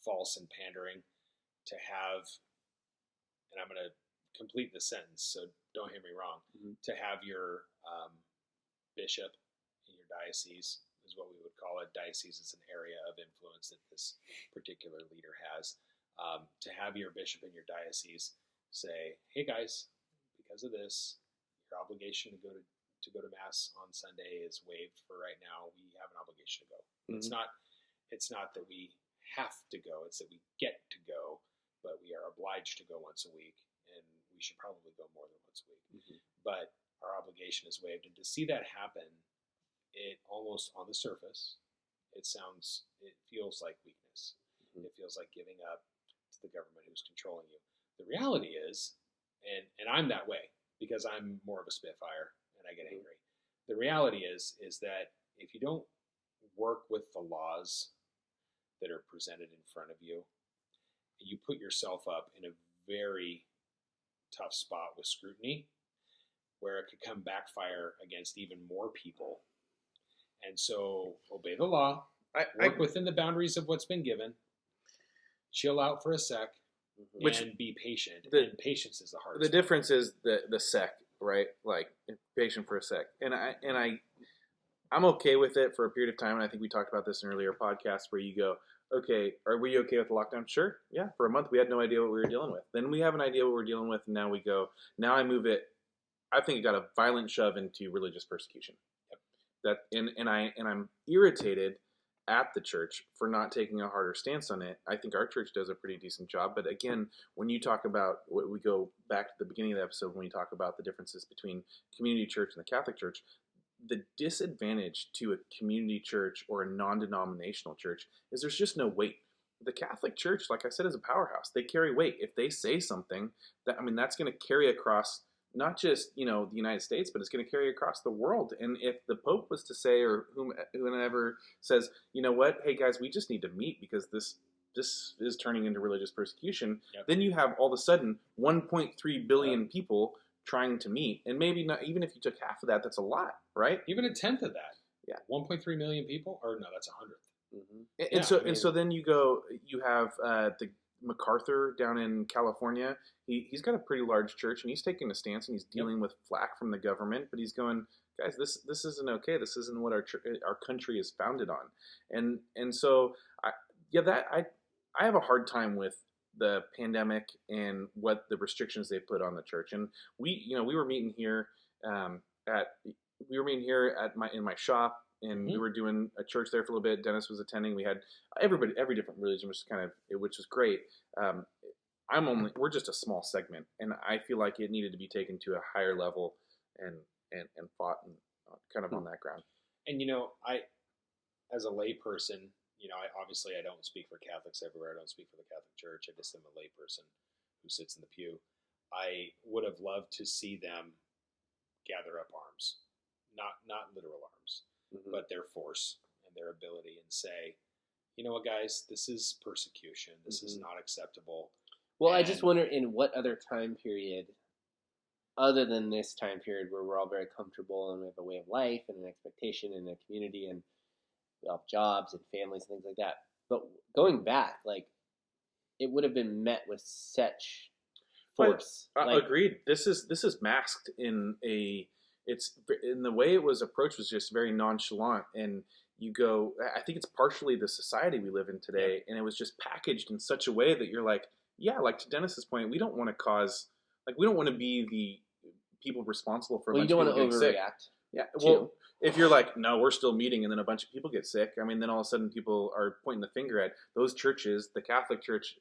Speaker 3: false and pandering to have, and I'm going to complete the sentence, so don't hear me wrong.
Speaker 1: Mhm.
Speaker 3: To have your bishop in your diocese is what we would call it. Diocese is an area of influence that this particular leader has. To have your bishop in your diocese say, "Hey guys, because of this, your obligation to go to mass on Sunday is waived for right now. We have an obligation to go."
Speaker 1: Mhm.
Speaker 3: It's not that we have to go; it's that we get to go, but we are obliged to go once a week, and we should probably go more than once a week.
Speaker 1: Mhm.
Speaker 3: But our obligation is waived, and to see that happen, it almost on the surface, it feels like weakness.
Speaker 1: Mhm.
Speaker 3: It feels like giving up to the government who's controlling you. The reality is, and I'm that way because I'm more of a spitfire and I get
Speaker 1: Mhm.
Speaker 3: angry. The reality is that if you don't work with the laws that are presented in front of you, you put yourself up in a very tough spot with scrutiny where it could come backfire against even more people. And so obey the law, work within the boundaries of what's been given, chill out for a sec,
Speaker 1: Mhm.
Speaker 3: and be patient.
Speaker 2: The-
Speaker 3: And patience is the hardest
Speaker 2: The
Speaker 3: part.
Speaker 2: difference is the sec, right? Like patient for a sec, and I'm okay with it for a period of time. And I think we talked about this in earlier podcasts where you go, okay, are we okay with the lockdown? Sure, yeah. For a month, we had no idea what we were dealing with. Then we have an idea what we're dealing with, and now we go. Now I move it. I think it got a violent shove into religious persecution. That and I'm irritated at the church for not taking a harder stance on it. I think our church does a pretty decent job. But again, when you talk about what we go back to the beginning of the episode when we talk about the differences between community church and the Catholic Church, the disadvantage to a community church or a non-denominational church is there's just no weight. The Catholic Church, like I said, is a powerhouse. They carry weight. If they say something, that's going to carry across not just the United States, but it's going to carry across the world. And if the Pope was to say, or whomever says, you know what, hey guys, we just need to meet because this is turning into religious persecution,
Speaker 3: Yep.
Speaker 2: then you have all of a sudden 1.3 billion people trying to meet, and maybe not even if you took half of that, that's a lot, right?
Speaker 3: Even a tenth of that.
Speaker 2: Yeah.
Speaker 3: 1.3 million people, or no, that's 100th.
Speaker 1: Mhm.
Speaker 2: And so then you have the MacArthur down in California. He's got a pretty large church, and he's taking a stance, and he's dealing with flack from the government. But he's going, guys, this isn't okay. This isn't what our country is founded on. And so I have a hard time with the pandemic and what the restrictions they put on the church. And we were meeting here in my shop, and we were doing a church there for a little bit. Dennis was attending. We had every different religion, which was great. We're just a small segment, and I feel like it needed to be taken to a higher level and fought and kind of on that ground.
Speaker 3: And I, as a layperson, I don't speak for Catholics everywhere. I don't speak for the Catholic Church. I just am a layperson who sits in the pew. I would have loved to see them gather up arms, not literal arms,
Speaker 1: Mhm.
Speaker 3: but their force and their ability, and say, you know what, guys, this is persecution. This is
Speaker 1: Mhm.
Speaker 3: not acceptable.
Speaker 1: Well, I just wonder in what other time period, other than this time period where we're all very comfortable and we have a way of life and an expectation and a community and we all have jobs and families and things like that. But going back, like, it would have been met with such force.
Speaker 2: Agreed. This is masked in the way it was approached was just very nonchalant, and you go, I think it's partially the society we live in today, and it was just packaged in such a way that you're like, yeah, like to Dennis's point, we don't want to be the people responsible for a bunch
Speaker 1: you don't
Speaker 2: of
Speaker 1: want
Speaker 2: people
Speaker 1: to
Speaker 2: getting sick.
Speaker 1: overreact.
Speaker 2: Yeah, well, if you're like, no, we're still meeting, and then a bunch of people get sick, I mean, then all of a sudden people are pointing the finger at those churches. The Catholic Church,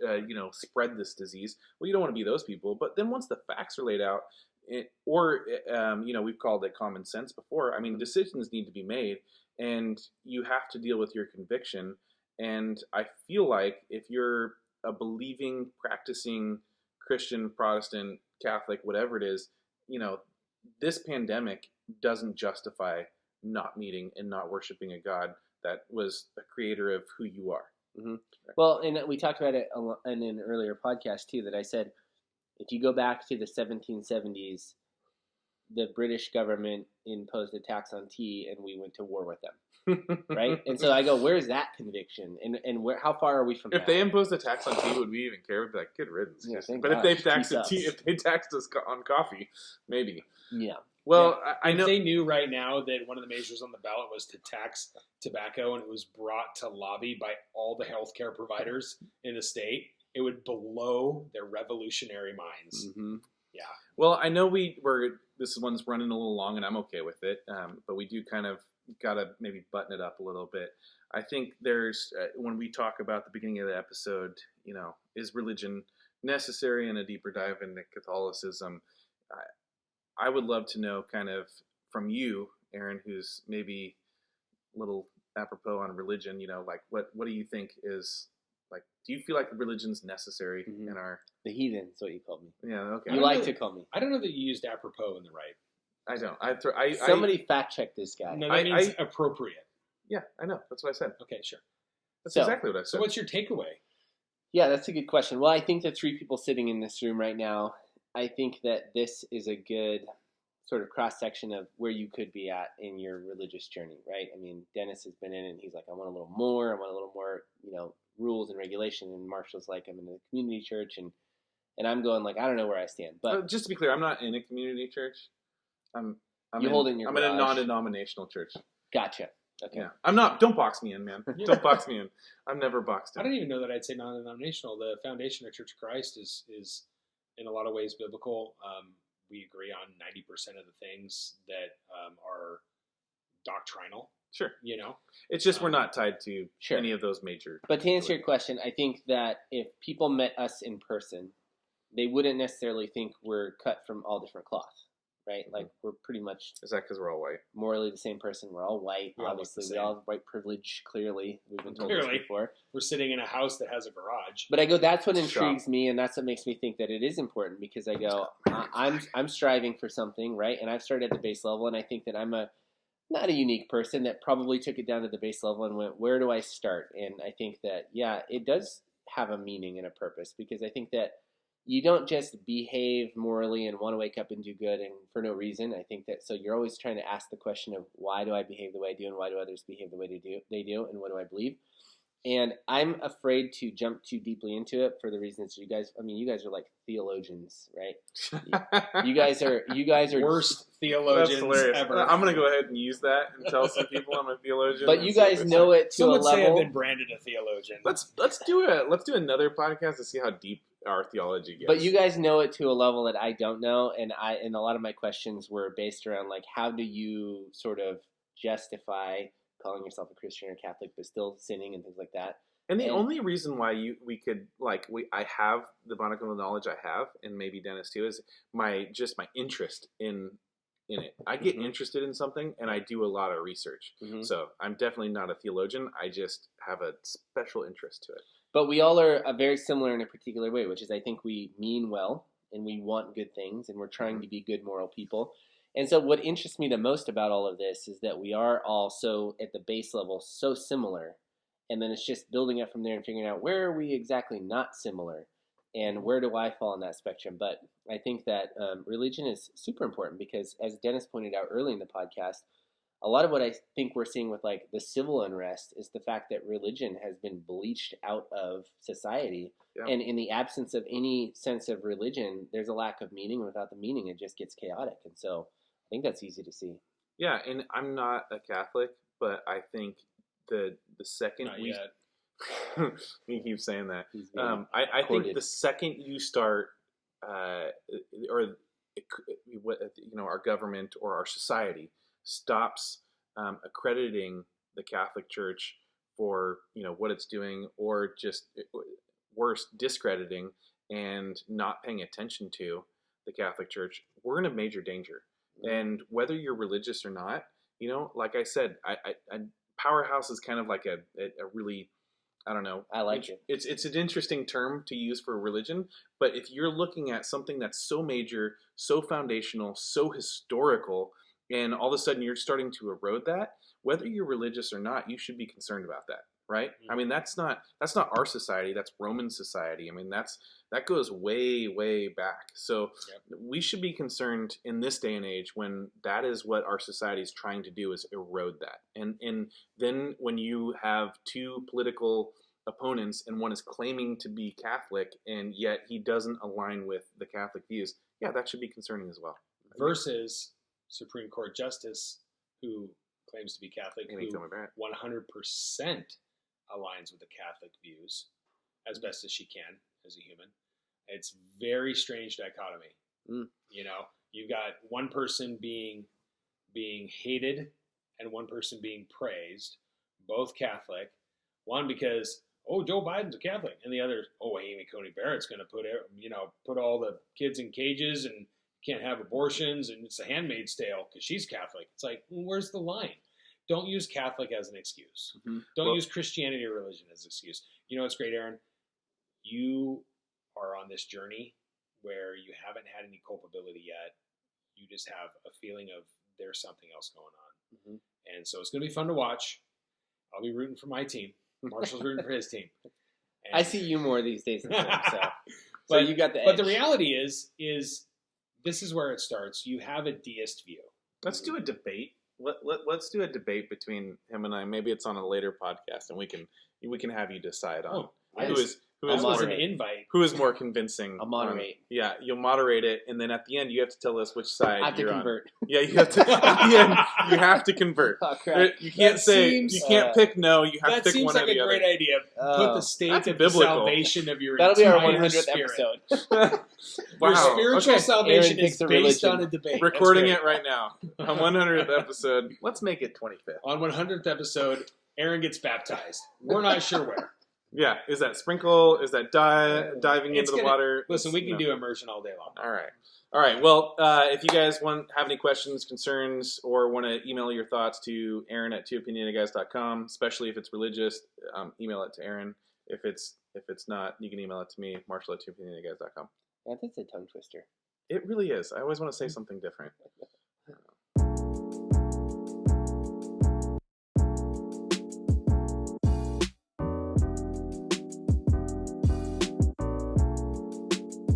Speaker 2: spread this disease. Well, you don't want to be those people. But then once the facts are laid out, we've called it common sense before. I mean, decisions need to be made, and you have to deal with your conviction. And I feel like if you're a believing, practicing Christian, Protestant, Catholic, whatever it is, this pandemic doesn't justify not meeting and not worshiping a God that was a creator of who you are.
Speaker 1: Mm-hmm. Well, and we talked about it in an earlier podcast too, that I said, if you go back to the 1770s, the British government imposed a tax on tea and we went to war with them. Right? And so I go, where's that conviction? And how far are we from
Speaker 2: If
Speaker 1: that?
Speaker 2: they imposed a tax on tea, would we even care? We'd be like, good riddance.
Speaker 1: Yeah,
Speaker 2: but if they taxed if they taxed us on coffee, maybe.
Speaker 1: Yeah.
Speaker 2: Well,
Speaker 3: Yeah.
Speaker 2: I know
Speaker 3: if they knew right now that one of the measures on the ballot was to tax tobacco, and it was brought to lobby by all the healthcare providers in the state, it would blow their revolutionary minds.
Speaker 1: Mm-hmm.
Speaker 3: Yeah.
Speaker 2: Well, I know this one's running a little long, and I'm okay with it. But we do kind of got to maybe button it up a little bit. I think there's when we talk about the beginning of the episode, is religion necessary, and a deeper dive into Catholicism. I would love to know kind of from you, Aaron, who's maybe a little apropos on religion, like what do you think is like, do you feel like religion's necessary in our...
Speaker 1: The heathen is what you called me.
Speaker 2: Yeah, okay.
Speaker 1: You like to call me.
Speaker 3: I don't know that you used apropos in the right.
Speaker 2: I don't.
Speaker 1: Somebody fact check this guy.
Speaker 3: No, that means appropriate.
Speaker 2: Yeah, I know. That's what I said.
Speaker 3: Okay, sure.
Speaker 2: That's exactly what I said.
Speaker 3: So what's your takeaway?
Speaker 1: Yeah, that's a good question. Well, I think the three people sitting in this room right now, I think that this is a good sort of cross-section of where you could be at in your religious journey, right? I mean, Dennis has been in it, and he's like, I want a little more, rules and regulation, and Marshall's like, I'm in a community church, and I'm going like, I don't know where I stand. But
Speaker 2: just to be clear, I'm not in a community church. I'm in a non-denominational church.
Speaker 1: Gotcha. Okay.
Speaker 2: Yeah. I'm not. Don't box me in, man. Don't box me in. I'm never boxed in.
Speaker 3: I don't even know that I'd say non-denominational. The foundation of Church of Christ is in a lot of ways biblical. We agree on 90% of the things that are doctrinal.
Speaker 2: Sure.
Speaker 3: It's
Speaker 2: just we're not tied to any of those major.
Speaker 1: But to answer your question, I think that if people met us in person, they wouldn't necessarily think we're cut from all different cloth, right? Like we're pretty much.
Speaker 2: Is that because we're all white?
Speaker 1: Morally the same person. We're all white. Obviously, we all have white privilege. Clearly, we've been told this before.
Speaker 3: We're sitting in a house that has a garage.
Speaker 1: But I go, that's what intrigues me, and that's what makes me think that it is important, because I go, I'm striving for something, right? And I've started at the base level, and I think that I'm not a unique person that probably took it down to the base level and went, where do I start? And I think that, it does have a meaning and a purpose, because I think that you don't just behave morally and want to wake up and do good and for no reason. I think that, so you're always trying to ask the question of, why do I behave the way I do, and why do others behave the way they do, and what do I believe? And I'm afraid to jump too deeply into it for the reasons you guys are like theologians, right? You guys are
Speaker 3: worst theologians ever.
Speaker 2: I'm going to go ahead and use that and tell some people I'm a theologian.
Speaker 1: But you guys know it to a level.
Speaker 3: Some would say I've been branded a theologian.
Speaker 2: Let's do another podcast to see how deep our theology gets.
Speaker 1: But you guys know it to a level that I don't know, and a lot of my questions were based around like, how do you sort of justify calling yourself a Christian or Catholic but still sinning and things like that?
Speaker 2: And the only reason why I have the monicum of knowledge I have, and maybe Dennis too, is my interest in it. I get interested in something, and I do a lot of research. Mm-hmm. So I'm definitely not a theologian. I just have a special interest to it.
Speaker 1: But we all are very similar in a particular way, which is I think we mean well, and we want good things, and we're trying to be good moral people. And so what interests me the most about all of this is that we are all so, at the base level, so similar. And then it's just building up from there and figuring out, where are we exactly not similar? And where do I fall on that spectrum? But I think that religion is super important, because, as Dennis pointed out early in the podcast, a lot of what I think we're seeing with like the civil unrest is the fact that religion has been bleached out of society. Yeah. And in the absence of any sense of religion, there's a lack of meaning. Without the meaning, it just gets chaotic. And so I think that's easy to see.
Speaker 2: Yeah, and I'm not a Catholic, but I think the second we keep saying that, I think the second you start, or our government or our society stops accrediting the Catholic Church for what it's doing, or just worse, discrediting and not paying attention to the Catholic Church, we're in a major danger. And whether you're religious or not, like I said, I powerhouse is kind of like a really, I don't know.
Speaker 1: I like it.
Speaker 2: It's an interesting term to use for religion, but if you're looking at something that's so major, so foundational, so historical, and all of a sudden you're starting to erode that, whether you're religious or not, you should be concerned about that, right? I mean, that's not our society. That's Roman society. I mean, that goes way, way back. So we should be concerned in this day and age when that is what our society is trying to do, is erode that. And then when you have two political opponents and one is claiming to be Catholic and yet he doesn't align with the Catholic views, that should be concerning as well.
Speaker 3: Versus Supreme Court Justice, who claims to be Catholic, who 100% aligns with the Catholic views as best as she can as a human. It's very strange dichotomy. You know, you've got one person being hated and one person being praised, both Catholic. One because, oh, Joe Biden's a Catholic, and the other, oh, Amy Coney Barrett's going to put all the kids in cages and can't have abortions, and it's a Handmaid's Tale because she's Catholic. It's like, well, where's the line? Don't use Catholic as an excuse. Don't use Christianity or religion as an excuse. You know what's great, Aaron? You are on this journey where you haven't had any culpability yet. You just have a feeling of there's something else going on. And so it's going to be fun to watch. I'll be rooting for my team. Marshall's rooting for his team. And
Speaker 1: I see you more these days than him, so you got the edge.
Speaker 3: But the reality is this is where it starts. You have a deist view.
Speaker 2: Let's do a debate. Let's do a debate between him and I. Maybe it's on a later podcast, and we can have you decide on
Speaker 3: an invite.
Speaker 2: Who is more convincing.
Speaker 1: I'll moderate.
Speaker 2: You'll moderate it, and then at the end you have to tell us which side
Speaker 1: I have to
Speaker 2: you're
Speaker 1: convert.
Speaker 2: on. Yeah, you have to. At the end, you have to convert.
Speaker 1: Oh, crap.
Speaker 2: You can't you can't pick no. You have to pick one or the other.
Speaker 3: That seems like a great idea. Put the state of the salvation of your
Speaker 1: That'll be our
Speaker 3: entire
Speaker 1: 100th
Speaker 3: spirit.
Speaker 1: episode.
Speaker 3: Your spiritual salvation
Speaker 1: Aaron
Speaker 3: is
Speaker 1: picks a
Speaker 3: based
Speaker 1: religion.
Speaker 3: on a debate.
Speaker 2: Recording it right now on 100th episode. Let's make it 25th.
Speaker 3: On 100th episode, Aaron gets baptized. We're not sure where.
Speaker 2: Yeah, is that sprinkle? Is that diving into the water?
Speaker 3: Listen, we can do immersion all day long.
Speaker 2: All right. Well, if you guys have any questions, concerns, or want to email your thoughts to Aaron@twoopinionated.guys.com, especially if it's religious, email it to Aaron. If it's not, you can email it to me, Marshall@twoopinionated.guys.com.
Speaker 1: Yeah, that's a tongue twister.
Speaker 2: It really is. I always want to say something different.